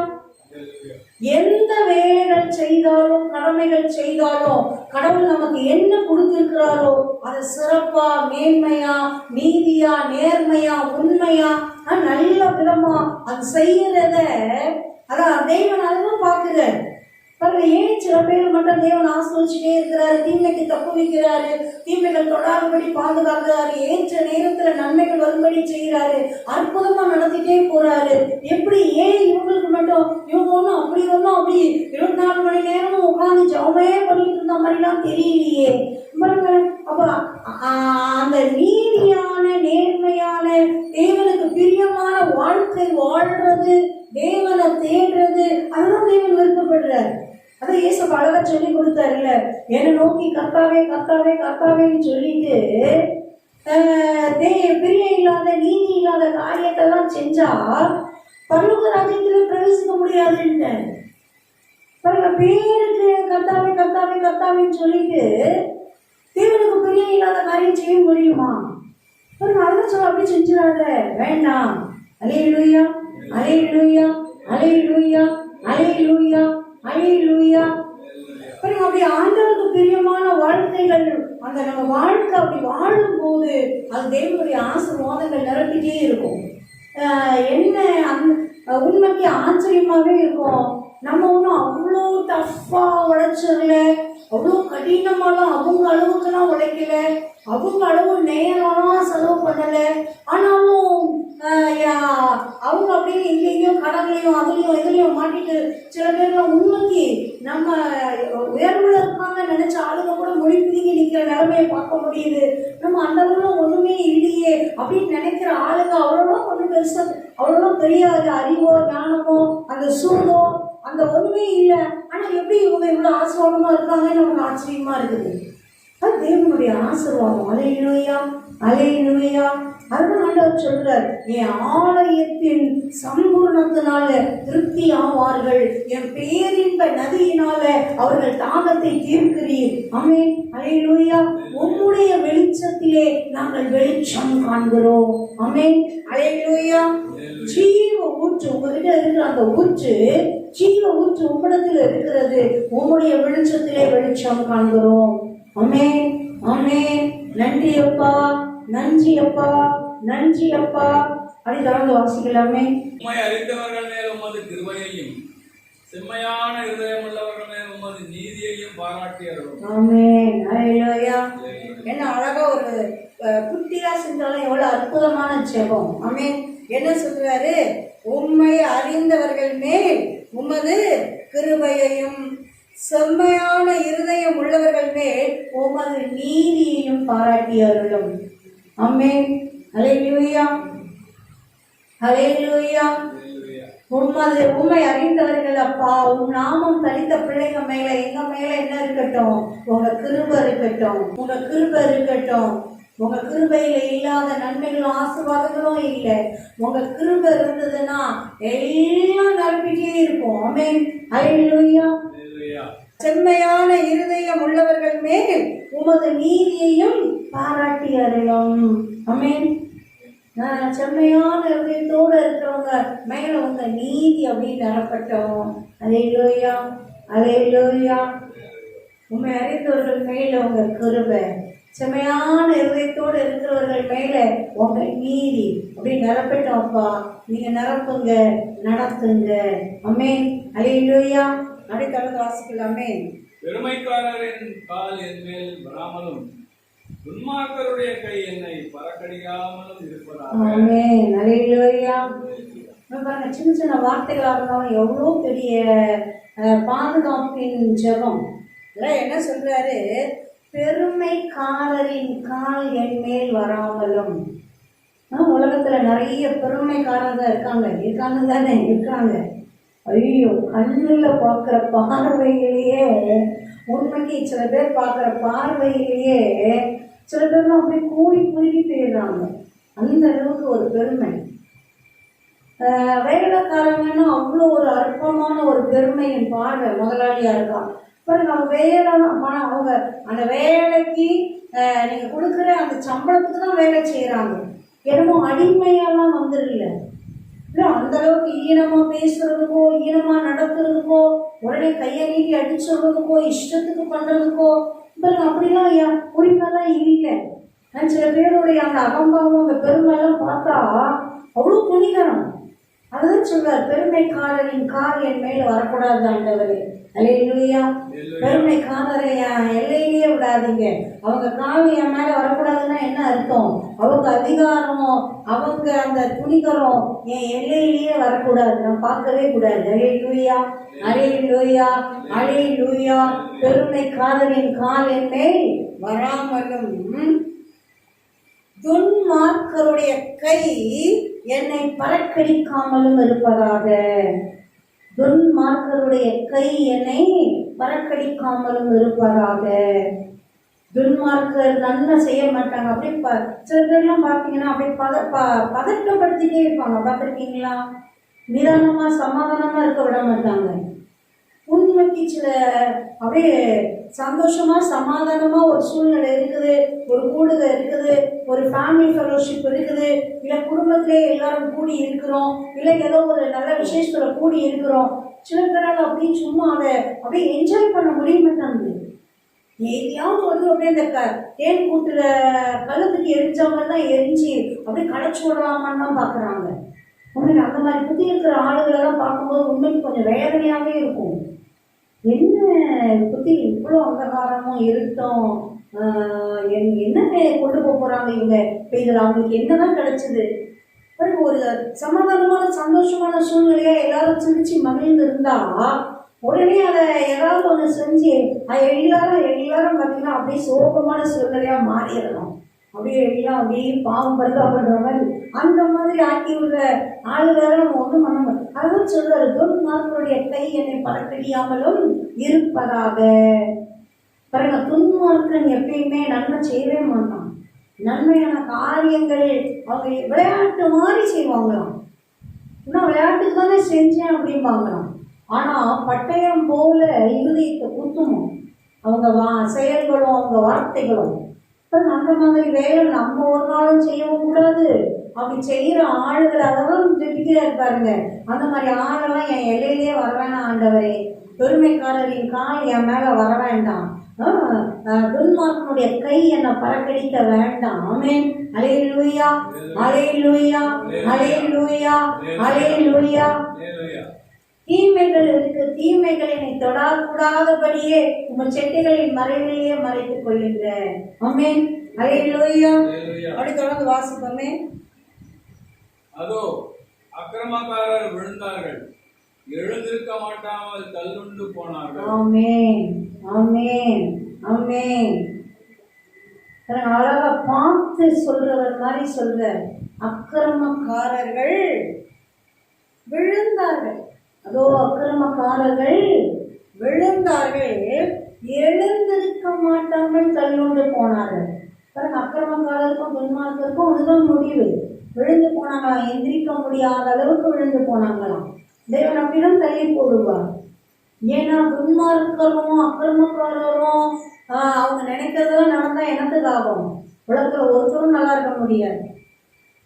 எந்த வேலைகள் செய்தாலும் கடமைகள் செய்தாலும் கடவுள் நமக்கு என்ன கொடுத்திருக்கிறாரோ அதை சிறப்பா, மேன்மையா, நீதியா, நேர்மையா, உண்மையா, நல்ல விதமா அது செய்யறத அதான் தேவன் அதுவும் பார்க்கிறார். பாருங்க, ஏன் சில பேர் மட்டும் தேவன் ஆசிர்வதிச்சுட்டே இருக்கிறாரு, தீமைக்கு தப்பு வைக்கிறாரு, தீமைகள் தொடாதபடி பாதுகாக்கிறாரு, ஏற்ற நேரத்துல நன்மைகள் வரும்படி செய்யறாரு, அற்புதமா நடத்திட்டே போறாரு. எப்படி, ஏன் இவங்களுக்கு மட்டும் இவங்க ஒண்ணும் அப்படி 24 மணி நேரமும் உட்காந்து ஜவமே பண்ணிட்டு இருந்த மாதிரிலாம் தெரியலையே. பாருங்க, அப்ப அந்த நீதியான, நேர்மையான, தேவனுக்கு பிரியமான வாழ்க்கை வாழ்றது, தேவனை தேடுறது, அதுதான் தேவன் விருப்பப்படுறாரு. அதான் இயேசு அழகா சொல்லி கொடுத்தாருல்ல, என்னை நோக்கி கர்த்தாவே கர்த்தாவே கர்த்தாவேன்னு சொல்லிட்டு பிரியம் இல்லாத, நீதி இல்லாத காரியத்தெல்லாம் செஞ்சா பரலோக ராஜ்யத்துல பிரவேசிக்க முடியாதுன்னு. பாருங்க, பேருக்கு கர்த்தாவே கர்த்தாவே கர்த்தாவேன்னு சொல்லிட்டு தேவனுக்கு பிரியம் இல்லாத காரியம் செய்ய முடியுமா? பாருங்க, அதெல்லாம் சொல்ல அப்படி செஞ்சிடாத, வேண்டாம். அல்லேலூயா, அல்லேலூயா, அல்லேலூயா, அல்லேலூயா, அல்லேலூயா. பாருங்க, அப்படி ஆண்டவருக்கு பிரியமான வாழ்க்கைகள், அந்த நம்ம வாழ்க்கை அப்படி வாழும் போது அது தேவனுடைய ஆசீர்வாதங்கள் நிரப்பிட்டே இருக்கும். என்ன உண்மைக்கு ஆச்சரியமாவே இருக்கும். நம்ம ஒன்றும் அவ்வளோ டஃப்பா உழைச்சிடல, அவ்வளோ கடினமாலாம் அவங்க அளவுக்குலாம் உழைக்கல, அவங்க அளவு நேரம்லாம் செலவு பண்ணல. ஆனாலும் அவங்க அப்படியே இங்கேயும் கடன்லையும் அதுலையும் இதுலையும் மாட்டிட்டு சில பேர்லாம் உண்மைக்கு நம்ம உயர்வுல இருக்காங்க நினைச்ச ஆளுங்க கூட முடிப்பிடிங்க நிற்கிற நிலைமையை பார்க்க முடியுது. நம்ம அந்த அளவுல ஒண்ணுமே இல்லையே அப்படின்னு நினைக்கிற ஆளுங்க அவ்வளோ ஒன்றும் பெருசா அவ்வளோ தெரியாது, அறிவோ ஞானமோ அந்த சூழோ அந்த ஒண்ணுமே இல்லை. ஆனா எப்படி இவங்க இவ்வளவு ஆசீர்வாதமா இருக்காங்கன்னு நமக்கு ஆச்சரியமா இருக்குது. அது தேவனுடைய ஆசீர்வாதம். அல்லேலூயா, அல்லேலூயா. அதுதான் ஆண்டவர் சொல்றார், என் ஆலயத்தின் சம்பூர்ணத்தினால திருப்தி ஆவார்கள், என் பேரின்ப நதியினால அவர்கள் தாகத்தை தீர்க்கிறீர். ஆமென், அல்லேலூயா. உம்முடைய வெளிச்சத்திலே நாங்கள் வெளிச்சம் காண்கிறோம். ஆமென், அல்லேலூயா. ஜீவ ஊற்று உங்ககிட்ட இருக்கிற அந்த ஊற்று, ஜீவ ஊற்று உம்மிடத்தில் இருக்கிறது, உம்முடைய வெளிச்சத்திலே வெளிச்சம் காண்கிறோம். ஆமென், ஆமென். நன்றி அப்பா, நன்றி அப்பா, நன்றி அப்பா. அப்படி தொடர்ந்து வாசிக்கலாமே. உம்மை அறிந்தவர்கள் மேல் உமது கிருபையையும் செம்மையான இருதயம் உள்ளவர்கள் மேல் உமது நீதியையும் பாராட்டியவர்கள். ஆமென், அல்லேலூயா. என்ன அழகா ஒரு குட்டியா செஞ்சாலும் எவ்வளவு அற்புதமான ஜெபம். ஆமென். என்ன சொல்றாரு? உம்மை அறிந்தவர்கள் மேல் உமது கிருபையையும் செம்மையான இருதயம் உள்ளவர்கள் மேல் உமது நீதியையும் பாராட்டியவர்களும். ஆமென், அல்லேலூயா, அல்லேலூயா. உண்மை அறிந்தவர்கள் அப்பா, உன் நாமம் தரித்த பிள்ளைங்க மேல, எங்க மேல என்ன இருக்கட்டும்? உங்க கிருபை இருக்கட்டும், உங்க கிருபை இருக்கட்டும். உங்க கிருபையில இல்லாத நன்மைகளும் ஆசீர்வாதங்களும் இல்லை. உங்க கிருபை இருந்ததுன்னா எல்லாம் நிரப்பிட்டே இருக்கும். ஆமென். அல்லேலூயா. செம்மையான இருதயம் உள்ளவர்கள் மேல் உமது நீதியையும் பாராட்டி அருளும். ஆமென். செம்மையான இருதயத்தோடு இருக்கிறவங்க மேல உங்க நீதி அப்படின்னு நிரப்பட்டோம். அல்லேலூயா, அல்லேலூயா. உண்மை அறிந்தவர்கள் மேல உங்க கிருபை, செம்மையான இருதயத்தோடு இருக்கிறவர்கள் மேல உங்க நீதி அப்படி நிரப்பட்டோம் அப்பா. நீங்க நிரப்புங்க, நடத்துங்க. ஆமென். அல்லேலூயா. அப்படி தொடர்ந்து வாசிக்கலாமே. பெருமைக்காரரின் கால் என் மேல் வராமலும் துன்மார்க்கருடைய கை என்னை பறக்கடிக்காமலும் இருப்பதாக. ஆமென். அல்லேலூயா. பாருங்க, சின்ன சின்ன வார்த்தைகளா இருந்தாலும் எவ்வளோ பெரிய பாதுகாப்பின் ஜெபம். என்ன சொல்றாரு? பெருமைக்காரரின் கால் என் மேல் வராமலும். உலகத்துல நிறைய பெருமைக்காரங்க இருக்காங்க தானே இருக்காங்க. ஐயோ, கண்ணுல பார்க்குற பார்வையிலேயே, உண்மைக்கு சில பேர் பார்க்குற பார்வையிலேயே சில பேர்லாம் அப்படியே கூடி குறுகி போயிடுறாங்க. அந்த அளவுக்கு ஒரு பெருமை. வேலைக்காரங்கன்னா அவ்வளோ ஒரு அற்பமான ஒரு பெருமையின் பார்வை முதலாளியா இருக்கான். பாருங்க, அவங்க வேலை அவங்க அந்த வேலைக்கு நீங்க கொடுக்குற அந்த சம்பளத்துக்கு தான் வேலை செய்யறாங்க. என்னமோ அடிமையெல்லாம் வந்துடல. இல்லை, அந்த அளவுக்கு ஈனமா பேசுறதுக்கோ, ஈனமா நடத்துறதுக்கோ, உடனே கையை நீட்டி அடிச்சுடுறதுக்கோ, இஷ்டத்துக்கு பண்றதுக்கோ அப்படிலாம் உரிமைலாம் இல்லை. சில பேருடைய அந்த அகம்பாவம், அந்த பெருமையெல்லாம் பார்த்தா அவ்வளோ துணிகரம். அதுதான் சொல்றார், பெருமைக்காரரின் கால் என் மேல வரக்கூடாது ஆண்டவரே. அல்லேலூயா. பெருமைக்காரரை எல்லையிலேயே விடாதீங்க. அவங்க கால் என் மேல வரக்கூடாதுன்னா என்ன அர்த்தம்? அவங்க அதிகாரம், அவங்க அந்த துணிகரம் என் எல்லையிலேயே வரக்கூடாது, நான் பார்க்கவே கூடாது. அல்லேலூயா, அல்லேலூயா, அல்லேலூயா. பெருமைக்காரரின் கால் என் மேல் வராமலும் துன்மார்க்கருடைய கை என்னை பறக்கடிக்காமலும் இருப்பதாக. துன்மார்க்கருடைய கை என்னை பறக்கடிக்காமலும் இருப்பதாக. துன்மார்க்கர் நன்மை செய்ய மாட்டாங்க. அப்படியே சில பேர்லாம் பார்த்தீங்கன்னா அப்படியே பதட்டப்படுத்திட்டே இருப்பாங்க. பார்த்துருக்கீங்களா? நிதானமா சமாதானமா இருக்க விட மாட்டாங்க. உண்மைக்கு சில அப்படியே சந்தோஷமா சமாதானமா ஒரு சூழ்நிலை இருக்குது, ஒரு கூடுகை இருக்குது, ஒரு ஃபேமிலி ஃபெலோஷிப் இருக்குது, இல்லை குடும்பத்திலே எல்லாரும் கூடி இருக்கிறோம், இல்லை ஏதோ ஒரு நல்ல விசேஷத்துல கூடி இருக்கிறோம். சில பேரால் அப்படியே சும்மா அதை அப்படியே என்ஜாய் பண்ண முடிய மாட்டாங்க. எதையாவது வந்து அப்படியே இந்த தேன் கூட்டுல கழுத்துக்கு எரிஞ்சவங்க தான் எரிஞ்சு அப்படியே களைச்சி விடலாமான்னு தான் பார்க்குறாங்க. உண்மைக்கு அந்த மாதிரி புத்தி இருக்கிற ஆளுகளெல்லாம் பார்க்கும்போது உண்மைக்கு கொஞ்சம் வேதனையாகவே இருக்கும். என்ன புத்தி இவ்வளோ அந்தகாரமும் இருட்டும், என்ன கொண்டு போகிறாங்க இவங்க? இப்போ இதில் அவங்களுக்கு என்னதான் கிடைச்சது? ஒரு சமாதானமான சந்தோஷமான சூழ்நிலையா எல்லாரும் சிரிச்சு மகிழ்ந்து இருந்தா உடனே அதை ஏதாவது ஒன்று செஞ்சு எல்லாரும் பார்த்தீங்கன்னா அப்படியே சோகமான சூழ்நிலையா மாறிடணும். அப்படியே எல்லாம் அப்படியே பாவம் பருகாப்படுற மாதிரி அந்த மாதிரி ஆக்கி விடுற ஆளுகளை நம்ம ஒன்றும் பண்ண முடியும். அதான் சொல்றாரு, துன்மார்க்கருடைய கை என்னை பறக்கடியாமலும் இருப்பதாக. பாருங்க, துன்மார்க்கன் எப்பயுமே நன்மை செய்யவே மாட்டான். நன்மையான காரியங்கள் அவங்க விளையாட்டு மாதிரி செய்வாங்களாம். இன்னும் விளையாட்டுக்கு தானே செஞ்சேன் அப்படிம்பாங்களாம். ஆனா பட்டயம் போல இருதயத்தை குத்தும் அவங்க செயல்களும் அவங்க வார்த்தைகளும். அந்த மாதிரி வேலை நம்ம ஒரு நாளும் செய்யவும் கூடாது. அப்படி செய்யற ஆளுகள் அதெல்லாம் ஜெபிக்கிறாரு பாருங்க. அந்த மாதிரி ஆளெல்லாம் என் எல்லையிலேயே வர வேணாம் ஆண்டவரே. பெருமைக்காரரின் கால் என் மேல வர வேண்டாம். துன்மார்க்கனுடைய கை என்னை பறக்கடிக்க வேண்டாம். ஆமென். அல்லேலூயா, அல்லேலூயா, அல்லேலூயா, அல்லேலூயா. தீமைகள் இருக்கு, தீமைகளை தொடக்கூடாதபடியே உங்கள் செட்டைகளின் மறைவிலேயே மறைத்துக் கொள்ளுங்க. ஆமென். அல்லேலூயா. அப்படி தொடர்ந்து வாசிப்போமே. அதோ அக்கிரமக்காரர் விழுந்தார்கள், எழுந்திருக்க மாட்டாமல் தள்ளுண்டு போனார்கள். ஆமென், ஆமென், ஆமென். அழகா பார்த்து சொல்றவர் மாதிரி சொல்ற. அக்கிரமக்காரர்கள் விழுந்தார்கள். அதோ அக்கிரமக்காரர்கள் விழுந்தார்கள், எழுந்திருக்க மாட்டாமல் தள்ளுண்டு போனார்கள். பாருங்க, அக்கிரமக்காரருக்கும் துன்மார்க்கருக்கும் அதுதான் முடிவு. விழுந்து போனாங்களாம், எந்திரிக்க முடியாத அளவுக்கு விழுந்து போனாங்களாம். தேவன் அப்படிதான் தள்ளி போடுவார். ஏன்னா துன்மார்க்கரும் அக்கிரமக்காரரும் அவங்க நினைக்கிறதெல்லாம் நடந்தா என்னத்துக்கு ஆகும்? உலகத்துல ஒருத்தரும் நல்லா இருக்க முடியாது.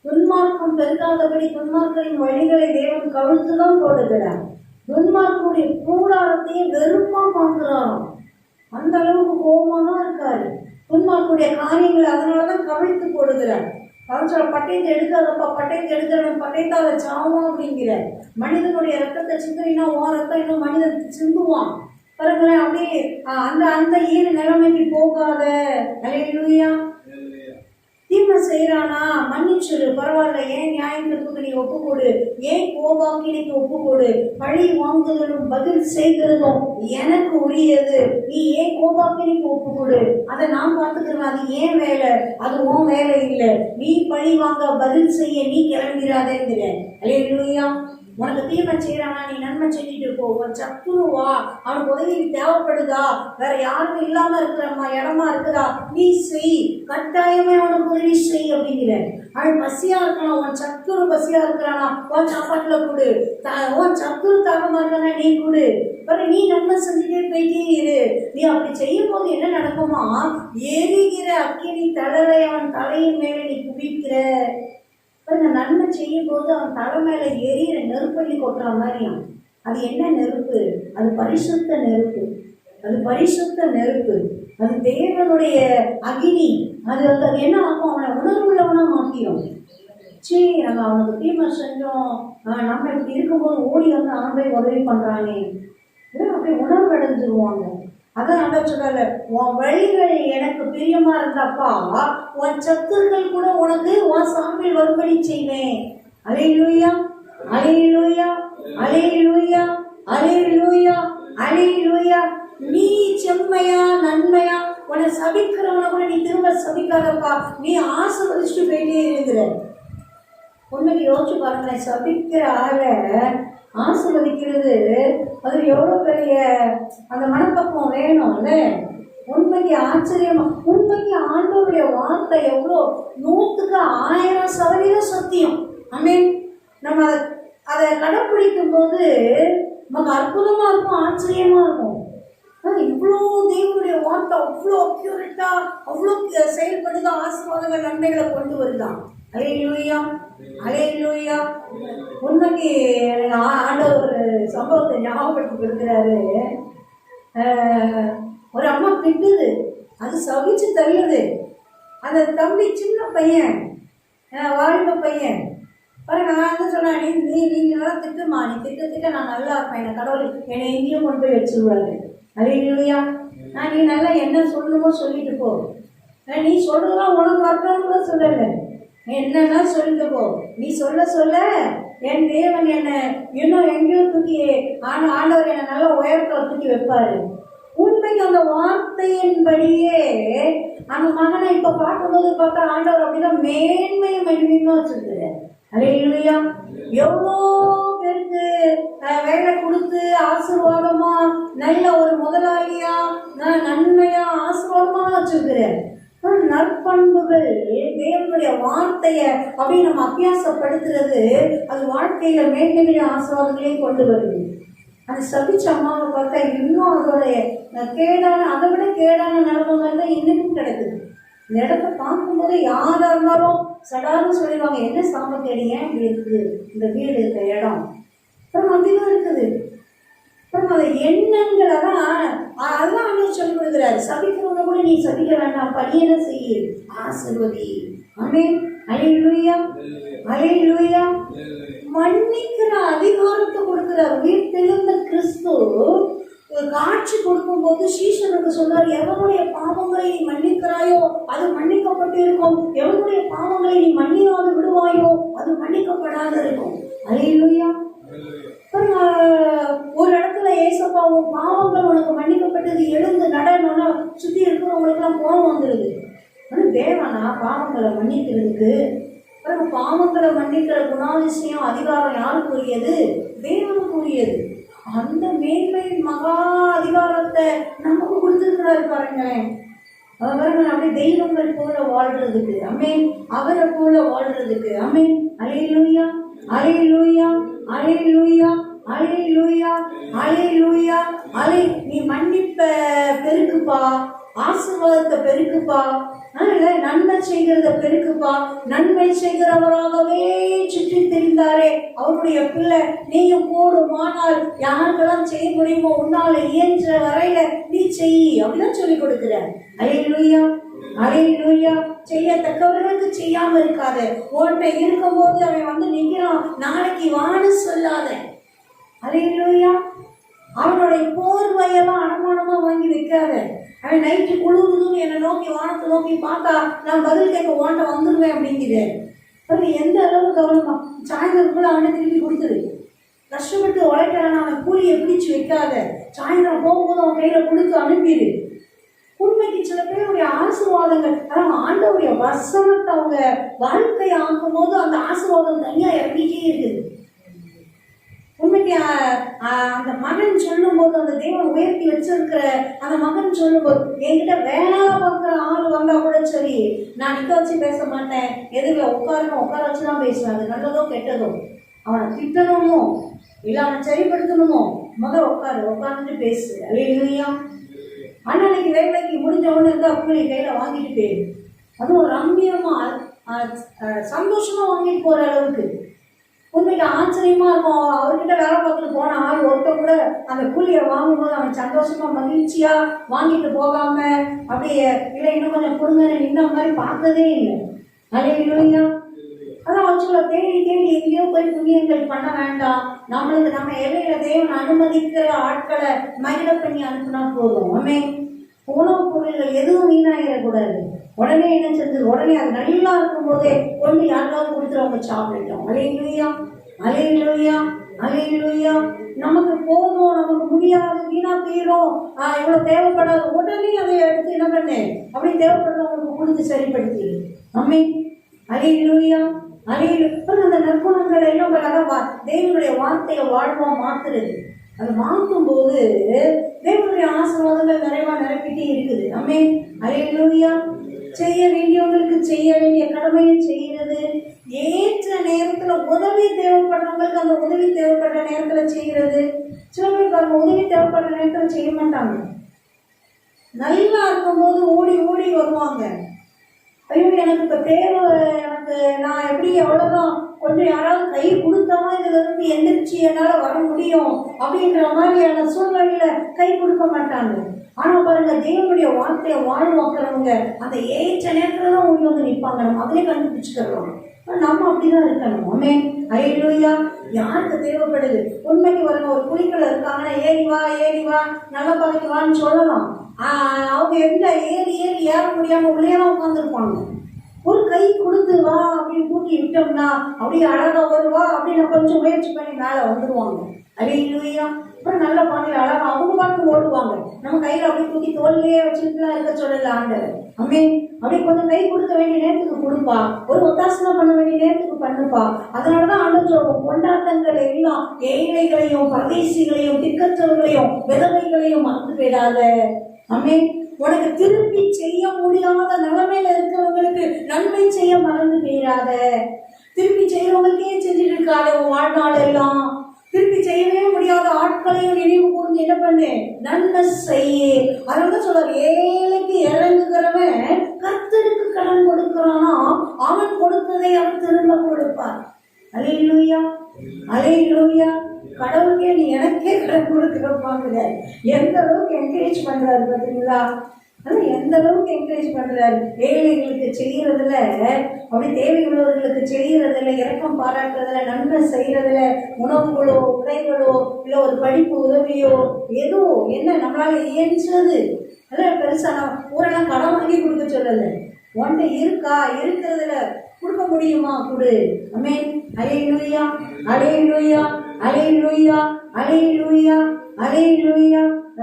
துன்மார்க்கம் பெருகாதபடி துன்மார்க்கரின் வழிகளை தேவன் கவிழ்த்துதான் போடுகிறார். துன்மார்க்கனுடைய கூடாரத்தையே வெறுப்பா பார்க்கிறாராம். அந்த அளவுக்கு கோபமா தான் இருக்காரு. துன்மார்க்குடைய காரியங்களை அதனாலதான் கவிழ்த்து போடுகிறார். அவன் சொல்ல, பட்டயத்தை எடுக்காதப்பா, பட்டயத்தை எடுக்கிறவன் பட்டயத்தால சாவும் அப்படிங்கிற. மனிதனுடைய ரத்தத்தை சிந்தனைனா உன் ரத்தம் இன்னும் மனிதன் சிந்துவான். பாருங்களேன், அப்படியே அந்த அந்த ஈர நிலைமைக்கு போகாத. அல்லேலூயா. தீமை செய்யறானா மன்னிச்சுடு, பரவாயில்ல. ஏன் நியாயத்திற்கு நீ ஒப்புக்கொடு, ஏன் கோபாக்கினைக்கு ஒப்புக்கொடு. பழி வாங்குதலும் பதில் செய்கிறதும் எனக்கு உரியது. நீ ஏன் கோபாக்கினைக்கு ஒப்புக்கொடு, அதை நான் பார்த்துக்கிறேன். அது ஏன் வேலை, அது உன் வேலை இல்லை. நீ பழி வாங்க பதில் செய்ய நீ கிளம்பிடாதேங்கிற. அல்லேலூயா. உனக்கு தீமை செய்யறானா, நீ நன்மை செஞ்சுட்டு போ. உன் சத்துருவா, அவனுக்கு உதவி தேவைப்படுதா, வேற யாரும் இல்லாம இருக்கிறம்மா இடமா இருக்குதா, நீ செய். கட்டாயமே அவனுக்கு உதவி செய் அப்படிங்கிற. அவன் பசியா இருக்கானா, உன் சத்துரு பசியா இருக்கிறானா, உன் சாப்பாட்டுல கொடு. உன் சத்துரு தாகமா இருக்கானா, நீ கொடு. நீ நன்மை செஞ்சுட்டே போயிட்டே இரு. நீ அப்படி செய்யும் போது என்ன நடக்குமா, எரிகிற அக்கினி தடவை அவன் தலையின் மேல நீ குவிக்கிற. நன்மை செய்யும் போது அவன் தலை மேல எரியிற நெருப்பள்ளி கொட்டுற மாதிரியும். அது என்ன நெருப்பு? அது பரிசுத்த நெருப்பு. அது பரிசுத்த நெருப்பு. அது தேவனுடைய அக்னி. அது என்ன ஆகும்? அவனை உணர்வுள்ளவனா மாத்திரும். சரி, நம்ம அவனுக்கு தீமை செஞ்சோம், நம்ம இப்படி இருக்கும்போது ஓடி வந்து ஆண்டை உதவி பண்றானே, அப்படி உணர்வு அடைஞ்சிருவாங்க. அதான் அந்த சொல்லல, உன் வழிகள் எனக்கு பிரியமா இருந்தாப்பா, உன் சத்துருக்கள் கூட உனக்கு உன் சாம்பில் வரும்படி செய்வேன். அல்லேலூயா, அல்லேலூயா, அல்லேலூயா, அல்லேலூயா, அல்லேலூயா. நீ செம்மையா நன்மையா உன்னை சபிக்கிறவனை கூட நீ திரும்ப சபிக்காதப்பா, நீ ஆசீர்வதிச்சுட்டு போயிட்டே இருக்கிற. உண்மைக்கு யோசிச்சு பாருங்களேன், சபிக்கிற ஆளை ஆசீர்வதிக்கிறது அது எவ்வளோ பெரிய அந்த மனப்பக்குவம் வேணும்ல. உண்மைக்கு ஆச்சரியமா, உண்மைக்கு ஆண்டவருடைய வார்த்தை எவ்வளோ 100% சத்தியம். ஆமென். நம்ம அதை கடைப்பிடிக்கும் போது நமக்கு அற்புதமா இருக்கும், ஆச்சரியமா இருக்கும். இவ்வளோ தேவனுடைய வார்த்தை அவ்வளோ அக்யூரேட்டா அவ்வளோ செயல்படுதா, ஆசீர்வாதங்கள் நன்மைகளை கொண்டு வருதான். அல்லேலூயா, அல்லேலூயா. உண்மைக்கு ஆண்டவர் ஒரு சம்பவத்தை ஞாபகப்படுத்தி இருக்கிறாரு. ஒரு அம்மா திட்டுது, அது சவிச்சு தள்ளுது. அந்த தம்பி சின்ன பையன், வாலிப பையன், பாருங்க, நான் வந்து சொன்னேன், நீங்க நல்லா திட்டுமா, நீ திட்ட நான் நல்லா இருப்பேன், என்னை கடவுள் என்னை எங்கேயும் கொண்டு போய் வச்சிருவாரு. அல்லேலூயா. நான் நீ நல்லா என்ன சொல்லணுமோ சொல்லிட்டு போ, நீ சொல்றதெல்லாம் உனக்கு வரணும்னு கூட சொல்லலை, என்னன்னா சொல்லிட்டு போ. நீ சொல்ல சொல்ல என் தேவன் என்னை இன்னும் எங்கேயோ தூக்கி ஆண்டவர் என்னை நல்லா உயரத்தில் தூக்கி வைப்பாரு. உண்மைக்கு அந்த வார்த்தையின்படியே அந்த மகனை இப்ப பார்க்கும்போது பார்த்தா ஆண்டவர் அப்படிதான் மேன்மையும் மகிமையுமா வச்சிருக்காரு. அல்லேலூயா. எவ்வளோ பேருக்கு வேலை கொடுத்து ஆசீர்வாதமா நல்ல ஒரு முதலாளியா நன்மையா ஆசீர்வாதமா வச்சிருக்கிறார். நற்பண்புகள் தேவனுடைய வார்த்தைய அப்படி நம்ம அபியாசப்படுத்துறது அது வாழ்க்கையில மேன்மைகளையும் ஆசீர்வாதங்களையும் கொண்டு வருது. அது சபிச்ச அம்மாவை பார்த்தா இன்னும் அதோடைய கேடான, அதை விட கேடான நிலைமைகள் தான் இன்னும் கிடைக்குது. இந்த இடத்த பார்க்கும்போது யாரா இருந்தாலும் சடார்னு சொல்லிடுவாங்க, என்ன சாம்பத்தேடி ஏன் இப்படி இருக்குது இந்த வீடு இருக்கிற இடம், அப்புறம் அப்படிதான் இருக்குது. அப்புறம் அந்த எண்ணங்களை தான் அதெல்லாம் அண்ணன் சொல்லி கொடுக்குறாரு. சபிக்கிறவங்க கூட நீ சபிக்க வேண்டாம், பணியனை செய்ய, ஆசீர்வதி. ஆமென். அல்லேலூயா, அல்லேலூயா. மன்னிக்கிற அதிகாரத்தை கொடுக்கிறார். உயிர்த்தெழுந்த கிறிஸ்து காட்சி கொடுக்கும் போது சீஷனுக்கு சொன்னார், எவனுடைய பாவங்களை நீ மன்னிக்கிறாயோ அது மன்னிக்கப்பட்டு இருக்கும், எவனுடைய பாவங்களை நீ மன்னியாது விடுவாயோ அது மன்னிக்கப்படாத இருக்கும். அல்லேலூயா. ஒரு இடத்துல ஏசப்பா உன் பாவங்கள் உனக்கு மன்னிக்கப்பட்டது, எழுந்து நடனம்னா சுத்தி இருக்கிறவங்களுக்கு எல்லாம் கோபம் வந்துருது. தேவனா பாவங்களை மன்னிக்கிறதுக்கு பாவங்களை மன்னிக்கிற குணாதிசயம் அதிகாரம் யாருக்குரியது? தேவனுக்குரியது. அந்த மேன்மை மகா அதிகாரத்தை நமக்கு கொடுத்துருக்கிறாரு பாருங்களேன். அவர்கள் அப்படியே தெய்வங்கள் போல வாழ்றதுக்கு, அமேன், அவரை போல வாழ்றதுக்கு, அமேன். அல்லேலூயா, அல்லேலூயா, அல்லேலூயா, அல்லேலூயா, அல்லேலூயா. நீ மன்னிப்ப பெருக்குப்பா, ஆசீர்வாதத்தை பெருக்குப்பா, நன்மை செய்கிறத பெருக்குப்பா. நன்மை செய்கிறவராகவே சுற்றி தெரிந்தாரே அவருடைய பிள்ளை. நீயும் போடுமானால் யாருக்கெல்லாம் செய்ய முடியுமோ உன்னால இயன்ற வரையில நீ செய் அப்படிதான் சொல்லி கொடுக்கிற. அல்லேலூயா, அல்லேலூயா. செய்யத்தக்கவர்களுக்கு செய்யாம இருக்காத. உன்கிட்ட இருக்கும் போது அவன் வந்து நிக்கிறான், நாளைக்கு வான்னு சொல்லாத. அல்லேலூயா. அவனுடைய போர்வையெல்லாம் அனுமானமா வாங்கி வைக்காத. அவன் நைட்டு குளிருதுன்னு என்னை நோக்கி வானத்தை நோக்கி பார்த்தா நான் பதில் கேட்க ஓட்ட வந்துடுவேன் அப்படிங்கிறேன். எந்த அளவு கவனமா சாயந்தரத்துக்குள்ள அவனை திருப்பி கொடுத்துரு. கஷ்டப்பட்டு உழைக்கிறான், அவன் கூலியை பிடிச்சு வைக்காத. சாயந்தரம் போகும்போது அவன் கையில கொடுத்து அனுப்பிடு. உண்மைக்கு சில பேருடைய ஆசீர்வாதங்கள், அதாவது ஆண்டவருடைய வசனத்தை அவங்க வாழ்க்கையை ஆக்கும் போது அந்த ஆசீர்வாதம் தனியா இறங்கிட்டே இருக்குது. உண்மைக்கு அந்த மகன் சொல்லும் போது, அந்த தேவன் உயர்த்தி வச்சிருக்கிற அந்த மகன் சொல்லும் போது, என்கிட்ட வேலை பார்க்குற ஆள் வந்தா கூட சரி, நான் நிக்க வச்சு பேச மாட்டேன், எதுல உட்கார வச்சுதான் பேசுவேன். அது நல்லதோ கெட்டதோ, அவனை திட்டணுமோ இல்லை அவனை சரிப்படுத்தணுமோ, முதல் உட்காந்துட்டு பேசு. அல்லேலூயா. அண்ணனுக்கு வேலைக்கு முடிஞ்சவொன்னு இருந்தா கூலி கையில வாங்கிட்டு போயிரு. அதுவும் ரம்மியமா சந்தோஷமா வாங்கிட்டு போற அளவுக்கு உண்மைக்கு ஆச்சரியமா இருக்கும். அவர்கிட்ட வேலை பார்த்துட்டு போன ஆள் ஒருத்த கூட அந்த கூலியை வாங்கும்போது அவன் சந்தோஷமா மகிழ்ச்சியா வாங்கிட்டு போகாம அப்படியே இல்லை இன்னும் கொஞ்சம் கொடுங்க இந்த மாதிரி பார்த்ததே இல்லை. அல்லேலூயா. அதான் வச்சுக்கல, தேடி எங்கேயோ போய் புண்ணியங்கள் பண்ண வேண்டாம். நம்மளுக்கு நம்ம எல்லையில தேவன் அனுமதிக்கிற ஆட்களை மகிழ பண்ணி அனுப்புனா போதும். ஆமே. உணவு பொருள்கள் எதுவும் வீணாயிடக்கூடாது. உடனே என்ன செஞ்சது, உடனே அது நல்லா இருக்கும் போதே கொண்டு யாருக்காவது கொடுத்துருவாங்க, சாப்பிட்டோம். அல்லேலூயா, அல்லேலூயா, அல்லேலூயா. நமக்கு போதும், நமக்கு முடியாது, வீணா போயிடும், இவ்வளவு தேவைப்படாது, உடனே அதை எடுத்து என்ன பண்ணு, அப்படி தேவைப்படுறவங்களுக்கு கொடுத்து சரிப்படுத்தி. அம்மே. அல்லேலூயா, அல்லேலூயா. அந்த நற்குணங்களை எல்லாம் தேவனுடைய வார்த்தையை வாழ்வா மாத்துறது. அதை மாற்றும் போது தேவனுடைய ஆசீர்வாதங்கள் நிறைவா நிரப்பிட்டே இருக்குது. அம்மே. அல்லேலூயா. செய்ய வேண்டியவங்களுக்கு செய்ய வேண்டிய கடமையை செய்கிறது. ஏற்ற நேரத்துல உதவி தேவைப்படுறவங்களுக்கு அந்த உதவி தேவைப்படுற நேரத்துல செய்கிறது. சில பேருக்கு உதவி தேவைப்படுற நேரத்துல செய்ய மாட்டாங்க. நல்லா இருக்கும்போது ஓடி ஓடி வருவாங்க. ஐயோ எனக்கு இப்ப தேவை, எனக்கு நான் எப்படி எவ்வளவுதான் கொஞ்சம் யாராவது கை கொடுத்தவங்க இதுல இருந்து எந்திரிச்சு என்னால வர முடியும் அப்படின்ற மாதிரியான சூழ்நிலையில கை கொடுக்க மாட்டாங்க. ஆனா பாருங்க, தேவனுடைய வார்த்தையை வாழ்வாக்குறவங்க அந்த ஏற்ற நேரத்துல தான் ஓடி வந்து நிற்பாங்க. நம்ம அதிலே கண்டுபிடிச்சுக்கிறோம். நம்ம அப்படிதான் இருக்கணும். ஆமே. அல்லேலூயா. யாருக்கு தேவைப்படுது உண்மைக்கு வருங்க, ஒரு குழிக்குள்ள இருக்காங்கன்னா ஏறி வா நல்ல பதவிக்கு வான்னு சொல்லலாம். அவங்க எந்த ஏறி ஏற முடியாம உள்ளேலாம் உட்காந்துருப்பாங்க. ஒரு கை கொடுத்து வா அப்படின்னு தூக்கி விட்டோம்னா அப்படியே அழகா வருவா அப்படின்னு கொஞ்சம் முயற்சி பண்ணி மேல வந்துடுவாங்க. அல்லேலூயா. அப்புறம் நல்ல பாதையில் அழகா அவங்க பாட்டு ஓடுவாங்க. நம்ம கையில அப்படியே தூக்கி தோல்லையே வச்சுட்டுலாம் இருக்க சொல்லல ஆண்டவர். அம்மே. அப்படியே கொஞ்சம் கை கொடுக்க வேண்டிய நேரத்துக்கு கொடுப்பா, ஒரு ஒத்தாசனம் பண்ண வேண்டிய நேரத்துக்கு பண்ணுப்பா. அதனாலதான் ஆண்டவர் கொண்டாட்டங்களை எல்லாம் ஏழைகளையும் பரதேசிகளையும் திக்கற்றவர்களையும் விதவைகளையும் மறந்து போயிடாத. அம்மே. உனக்கு திருப்பி செய்ய முடியாத நிலைமையில இருக்கிறவங்களுக்கு நன்மை செய்ய மறந்து போயிடாத. திருப்பி செய்யறவங்களுக்கே செஞ்சுட்டு இருக்காத உன் வாழ்நாள் எல்லாம். திருப்பி செய்யவே முடியாத ஆட்களையும் நினைவு கூர்ந்து என்ன பண்ணு, நன்மை செய்ய. அதனால சொல்றாரு, ஏழைக்கு இறங்குகிறவன் கர்த்தருக்கு கடன் கொடுக்கிறானா அவன் கொடுத்ததை அவன் திரும்ப கொடுப்பார். அல்லேலூயா, அல்லேலூயா. கடவுளுக்கே நீ எனக்கே கடன் கொடுக்கிறப்பாங்க. எந்த அளவுக்கு என்கரேஜ் பண்றாரு பார்த்தீங்களா? எந்த அளவுக்கு என்கரேஜ் பண்றாரு. ஏழைகளுக்கு செய்யறதுல, அப்படி தேவை உள்ளவர்களுக்கு செய்யறதுல, இரக்கம் பாராட்டுறதுல, நன்மை செய்யறதுல, உணவுகளோ உடைகளோ இல்ல ஒரு படிப்பு உதவியோ ஏதோ என்ன நம்மளால இயன்றது அல்ல. பெருசா நான் ஊரெல்லாம் கடன் வாங்கி கொடுக்க சொல்லல. ஒன்றை இருக்கா, இருக்கிறதுல கொடுக்க முடியுமா கொடு. அமே. அல்லேலூயா, அல்லேலூயா, அல்லேலூயா, அல்லேலூயா, அல்லேலூயா.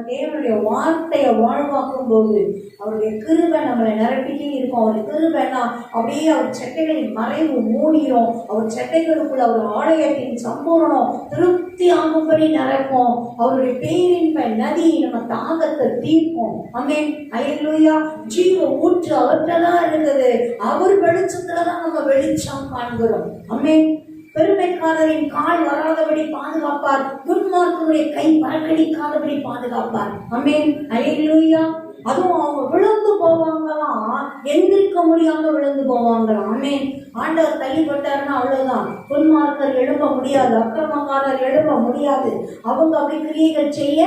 தேவனுடைய வார்த்தையை வாழ்வாக்கும் போது அவருடைய கிருபை நம்மளை நிரப்பிட்டே இருக்கும். அவர் கிருபைனா அப்படியே அவர் சட்டைகளின் மறைவு மூடிரும். அவர் சட்டைகளுக்குள்ள அவர் ஆலயத்தின் சம்பூரணம் திருப்தி ஆகும்படி நிரப்போம். அவருடைய பேரின்ப நதி நம்ம தாகத்தை தீர்ப்போம். ஆமென். அல்லேலூயா. ஜீவ ஊற்று அவர்கிட்டதான் இருக்குது. அவர் வெளிச்சத்துலதான் நம்ம வெளிச்சம் காண்கிறோம். ஆமென். பெருமைக்காரரின் கால் வராதபடி பாதுகாப்பார். துன்மார்க்கருடைய கை பறக்கடிக்காதபடி பாதுகாப்பார். ஆமென். அல்லேலூயா. அதுவும் அவங்க விழுந்து போவாங்களாம், எந்திரிக்க முடியாம விழுந்து போவாங்களாம். ஆமென். ஆண்டவர் தள்ளிப்பட்டாருன்னா அவ்வளவுதான். துன்மார்க்கர் எழும்ப முடியாது, அக்கிரமக்காரர் எழும்ப முடியாது, அவங்க அப்படி கிரியைகள் செய்ய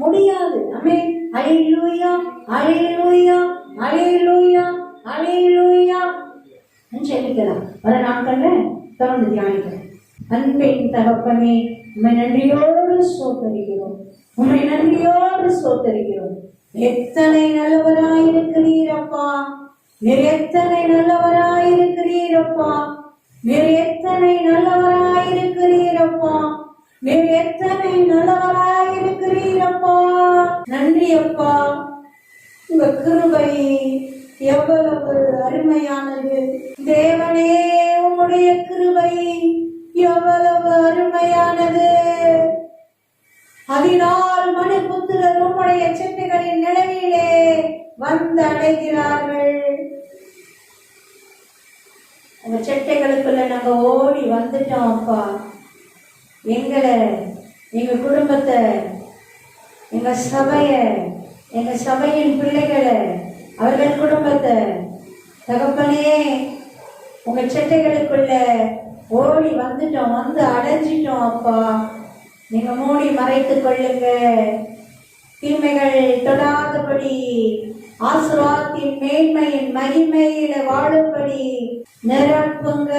முடியாது. ஆமென். அல்லேலூயா, அல்லேலூயா, அல்லேலூயா, அல்லேலூயா. ஜெபிக்கலாம். வர நாட்கள்ல தொடர்ந்து தியானிக்கிறேன். அன்பின் தகப்பனே, உம்மை நன்றியோடு ஸ்தோத்தரிக்கிறோம், உம்மை நன்றியோடு ஸ்தோத்தரிக்கிறோம். எத்தனை நல்லவராயிருக்கிறீரப்பா, நீர் எத்தனை நல்லவராயிருக்கிறீரப்பா, நீர் எத்தனை நல்லவராயிருக்கிறீரப்பா, நீர் எத்தனை நல்லவராயிருக்கிறீரப்பா. நன்றி அப்பா. உங்க கிருபை எவ்வளவு அருமையானது தேவனே. உம்முடைய கிருபை எவ்வளவு அருமையானது. அதனால் மனுபுத்திரர் உம்முடைய செட்டுகளின் நிழலிலே வந்து அடைகிறார்கள். உங்க செட்டைகளுக்குள்ள நாங்க ஓடி வந்துட்டோம் அப்பா. எங்களை, எங்க குடும்பத்தை, எங்க சபைய, எங்க சபையின் பிள்ளைகளை, அவர்கள் குடும்பத்தை தகப்பனே உங்க செட்டைகளுக்குள்ள ஓடி வந்துட்டோம், வந்து அடைஞ்சிட்டோம் அப்பா. நீங்க மூடி மறைத்துக் கொள்ளுங்க. தீமைகள் தொடாதபடி ஆசீர்வாதத்தின் மேன்மையின் மகிமையில வாழும்படி நிரப்புங்க,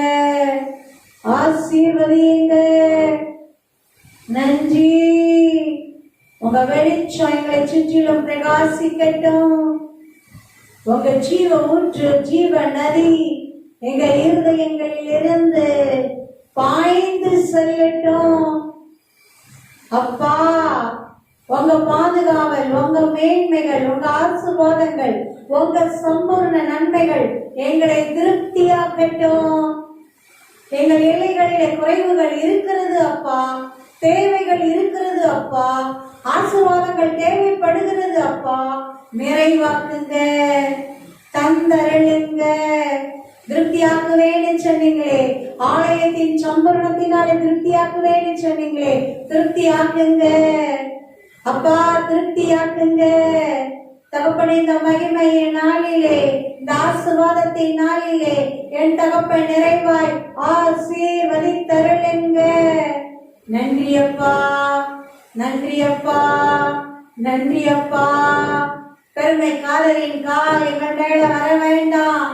ஆசீர்வதியுங்க. நன்றி. உங்க வெளிச்சம் எங்களை சுற்றிலும் பிரகாசிக்கட்டும். உங்க ஜீவ ஊற்று, ஜீவ நதி எங்க இருதயங்களில் இருந்து பாய்ந்து செல்லட்டும் அப்பா. உங்க பாதுகாவல், உங்க மேன்மைகள், உங்க ஆசீர்வாதங்கள், உங்க சம்பூர்ண நன்மைகள் எங்களை திருப்தியாக்கட்டும். எங்கள் எல்லைகளிலே குறைவுகள் இருக்கிறது அப்பா, தேவைகள் இருக்கிறது அப்பா, ஆசீர்வாதங்கள் தேவைப்படுகிறது அப்பா. நிறைவாக்குங்க, தந்தருளுங்க. திருப்தியாக்குவேன்னு சொன்னீங்களே, ஆலயத்தின் சம்பூரணத்தினாலே திருப்தியாக்குவேன்னு சொன்னீங்களே, திருப்தியாக்குங்க அப்பா, திருப்தியாக்குங்க தகப்பனே. இந்த மகிமையின் நாளிலே, இந்த ஆசீர்வாதத்தின் நாளிலே என் தகப்பன் நிறைவாய் ஆசீர்வதித்தருளுங்க. நன்றி அப்பா, நன்றி அப்பா, நன்றி அப்பா. பெருமைக்காரரின் கால் எங்கள் மேல வர வேண்டாம்.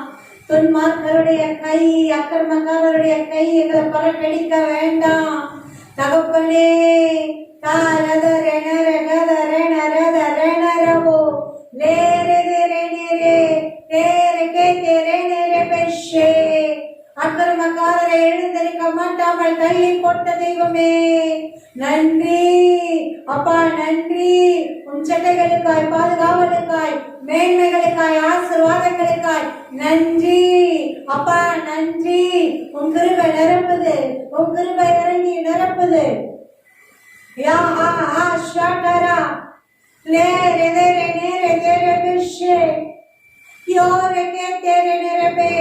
துன்மார்க்கருடைய கை, அக்கிரமக்காரருடைய கை எங்களை பறக்கடிக்க வேண்டாம் தகப்பனே. அக்கிரமக்காரரை எழுந்தரிக்க மாட்டாமல் தள்ளி போட்ட தெய்வமே நன்றி அப்பா, நன்றி. உன் சட்டைகளுக்காய், பாதுகாவலுக்காய், மேன்மைகளுக்காய், ஆசீர்வாதங்களுக்காய் நன்றி அப்பா, நன்றி. உன் கிருபை நிரப்புது, உன் கிருபை இறங்கி நிரப்புது. யா ஆ ஆ ஷாட்டரா லே ரே ரே ரே ரே ரே பிஷே யோரே கே தேரே நிரப்பே.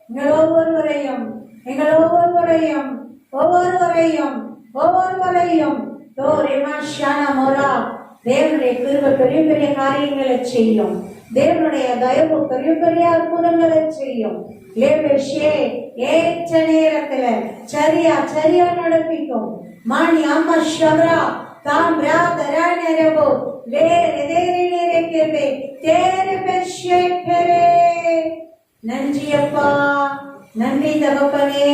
எங்கள் ஒவ்வொருவரையும், எங்கள் ஒவ்வொருவரையும், ஒவ்வொருவரையும், ஒவ்வொருவரையும் தேவனுடைய கிருபை பெரிய பெரிய காரியங்களை செய்யும். தேவனுடைய தயவு பெரிய பெரிய அற்புதங்களை செய்யும். ஏற்ற நேரத்துல சரியா சரியா நடப்பிக்கும். மாணி அம்மா ஷவரா தாம் ராதரா நேரவோ வேறு தேரி நேரக்கே தேரி பெஷே பெரே. நன்றி அப்பா, நன்றி தகப்பனே.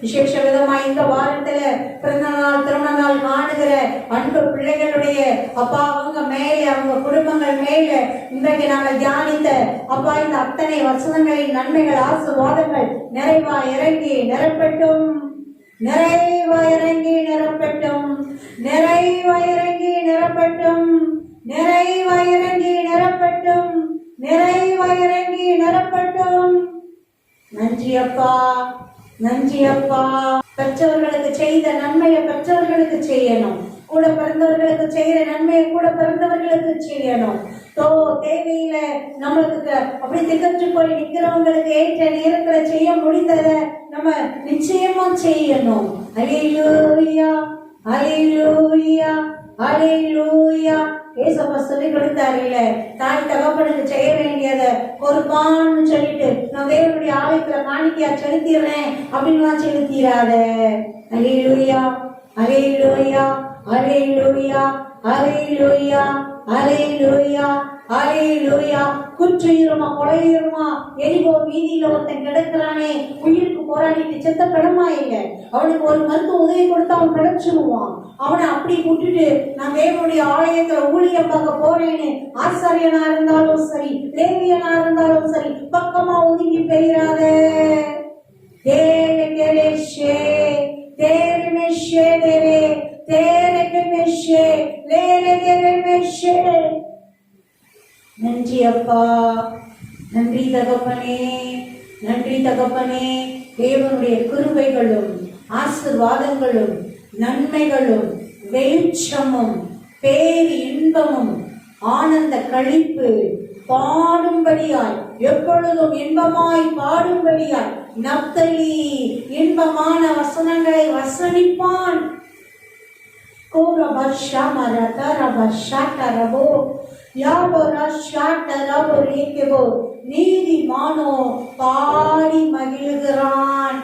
விசேஷ விதமா இந்த வாரத்துல பிறந்த நாள், திருமண நாள் காணுகிற அன்பு பிள்ளைகளுடைய அப்பா, அவங்க மேலே, அவங்க குடும்பங்கள் மேல இன்றைக்கு நாங்கள் தியானித்த அப்பா இந்த அத்தனை வசனங்களின் நன்மைகள், ஆசீர்வாதங்கள் நிறைவா இறங்கி நிரப்பட்டும், நிறைவா இறங்கி நிரப்பட்டும், நிறைவா இறங்கி நிரப்பட்டும், நிறை நன்றி அப்பா, நன்றி அப்பா. பெற்றவர்களுக்கு செய்த நன்மையை பெற்றவர்களுக்கு செய்யணும், கூட பிறந்தவர்களுக்கு செய்யற நன்மையை கூட பிறந்தவர்களுக்கு செய்யணும். தேவையில நம்மளுக்கு அப்படி திகற்று போய் நிக்கிறவங்களுக்கு ஏற்ற நேரத்துல செய்ய முடிந்ததை நம்ம நிச்சயமா செய்யணும். அல்லேலூயா, அல்லேலூயா, அல்லேலூயா. ஏசப்பா சொல்லி கொடுத்தாருல, தாய் தகப்பனுக்கு செய்ய வேண்டியதை பொறுப்பான்னு சொல்லிட்டு நான் தேவனுடைய ஆலயத்துல காணிக்கையா செலுத்திடுறேன் அப்படின்னு செலுத்திடாத. அல்லேலூயா, அல்லேலூயா, அல்லேலூயா, அல்லேலூயா, அல்லேலூயா, அல்லேலூயா. குற்றுயிருமா கொலையுமா எரிகோ வீதியில ஒருத்தன் கிடக்குறானே, உயிருக்கு போராடிட்டு செத்த படமா இல்லை, அவனுக்கு ஒரு மருத்துவ உதவி கொடுத்து அவன் கிடைச்சிருவான். அவனை அப்படி விட்டுட்டு நான் தேவனுடைய ஆலயத்துல ஊழியம் பார்க்க போறேன்னு ஆசாரியனா இருந்தாலும் சரி, லேவியனா இருந்தாலும் சரி, பக்கமா ஒதுங்கி பெய்யாத. நன்றி அப்பா, நன்றி தகப்பனே, நன்றி தகப்பனே. தேவனுடைய கிருபைகளும் ஆசீர்வாதங்களும் நன்மைகளும் வெளிச்சமும் பேர் இன்பமும் ஆனந்த களிப்பு பாடும்படியாய், எப்பொழுதும் இன்பமாய் பாடும்படியாய் நப்தலி இன்பமான வசனங்களை வசனிப்பான். நீதிமானோ பாடி மகிழ்கிறான்.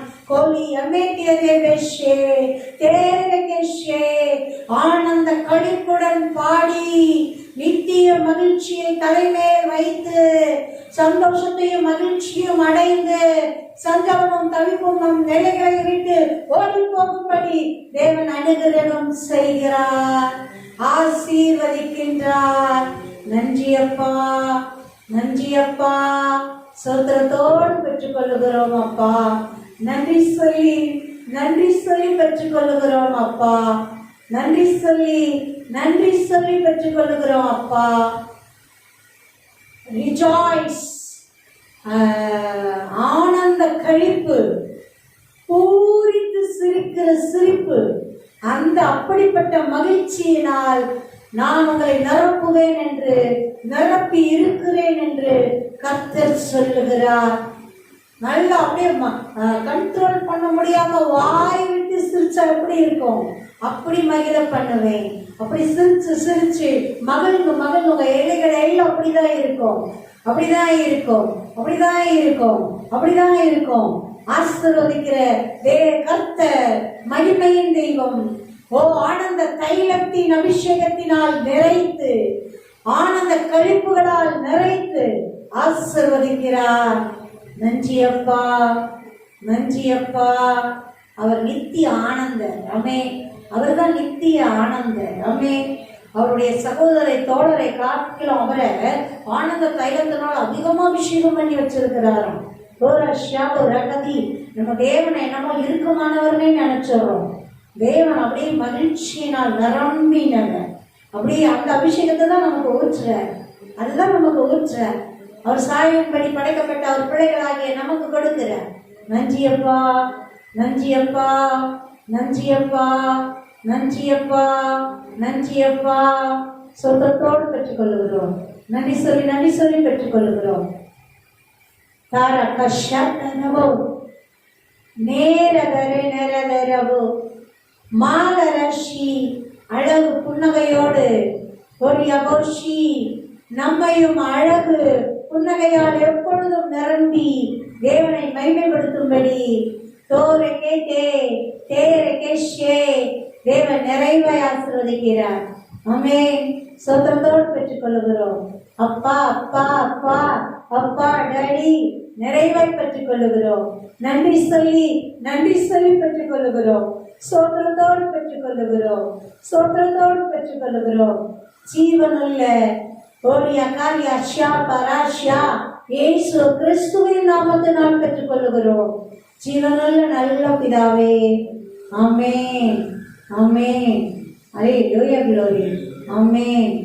ஆனந்த களிப்புடன் பாடி நித்திய மகிழ்ச்சியை தலைமையில் வைத்து சந்தோஷத்தையும் மகிழ்ச்சியும் அடைந்து சஞ்சலமும் தவிப்பும் நம் நிலைகளை விட்டு ஓடி போகும்படி தேவன் அனுகிரகம் செய்கிறார், ஆசீர்வதிக்கின்றார். நன்றி அப்பா, நன்றி அப்பா. சோத்திரத்தோடு பெற்றுக் கொள்ளுகிறோம் அப்பா. நன்றி சொல்லி நன்றி சொல்லி பெற்றுக் கொள்ளுகிறோம் அப்பா. நன்றி சொல்லி நன்றி சொல்லி பெற்றுக் கொள்ளுகிறோம் அப்பா. ரிஜாய்ஸ், ஆனந்த களிப்பு, பூரித்து சிரிக்கிற சிரிப்பு, அந்த அப்படிப்பட்ட மகிழ்ச்சியினால் நான் உங்களை நிரப்புவேன் என்று, நிரப்பி இருக்கிறேன் என்று கர்த்தர் சொல்லுகிறார். நல்லா அப்படியே கண்ட்ரோல் பண்ண முடியாம வாய் விட்டு சிரிச்சா எப்படி இருக்கும், அப்படி மகிழ பண்ணுவேன். அப்படி சிரிச்சு சிரிச்சு மகிழ்ந்து மகிழ்ந்து உங்க இலைகள் எல்லாம் அப்படிதான் இருக்கும், அப்படிதான் இருக்கும், அப்படிதான் இருக்கும், அப்படிதான் இருக்கும். ஆசீர்வதிக்கிற கர்த்தர் மகிமையின் தெய்வம். ஆனந்த தைலத்தின் அபிஷேகத்தினால் நிறைத்து, ஆனந்த கழிப்புகளால் நிறைத்து ஆசீர்வதிக்கிறார். நன்றி அப்பா, நன்றி அப்பா. அவர் நித்திய ஆனந்தர். அமே, அவர்தான் நித்திய ஆனந்தர். அமே, அவருடைய சகோதரை தோழரை காட்டிலும் அவரை ஆனந்த தைலத்தினால் அதிகமா அபிஷேகம் பண்ணி வச்சிருக்கிறாராம். நம்ம தேவனை என்னமோ இருக்குமானவர்னே நினைச்சிடறோம். தேவன் அப்படியே மகிழ்ச்சியினால் நிரம்பினவர். அப்படியே அந்த அபிஷேகத்தை தான் நமக்கு ஊற்றுறார், அதுதான் நமக்கு ஊற்றுறார். அவர் சாயலின்படி படைக்கப்பட்ட அவர் பிள்ளைகளாகிய நமக்கு கொடுக்கிறார். நன்றி அப்பா, நன்றி அப்பா, நன்றி அப்பா, நன்றி அப்பா, நன்றி அப்பா. சொந்தத்தோடு பெற்றுக் கொள்ளுகிறோம். நன்றி சொல்லி நன்றி சொல்லி பெற்றுக் கொள்ளுகிறோம். தாரா கஷனவோ நேரதரே நரதரவோ மாலரஷி அழகு புன்னகையோடு ஒரியாபோஷி நம்மையும் அழகு புன்னகையால் எப்பொழுதும் நிரம்பி தேவனை மகிமைப்படுத்தும்படி தோரை கேட்டே தேரை கேஷே தேவன் நிறைவாய் ஆசீர்வதிக்கிறார். ஆமென். சொந்தத்தோடு பெற்றுக் கொள்ளுகிறோம். அப்பா அப்பா அப்பா அப்பா டாடி நிறைவாய் பெற்றுக் கொள்ளுகிறோம். நன்றி சொல்லி நன்றி சொல்லி பெற்றுக் கொள்ளுகிறோம். சோத்திரத்தோடு பெற்றுக் கொள்ளுகிறோம். சோத்திரத்தோடு பெற்றுக் கொள்ளுகிறோம். ஜீவனுள்ள இயேசு கிறிஸ்துவின் நாமத்தினால் பெற்றுக் கொள்ளுகிறோம். ஜீவனுள்ள நல்ல பிதாவே. ஆமென், ஆமென். அல்லேலூயா, glory. ஆமென்.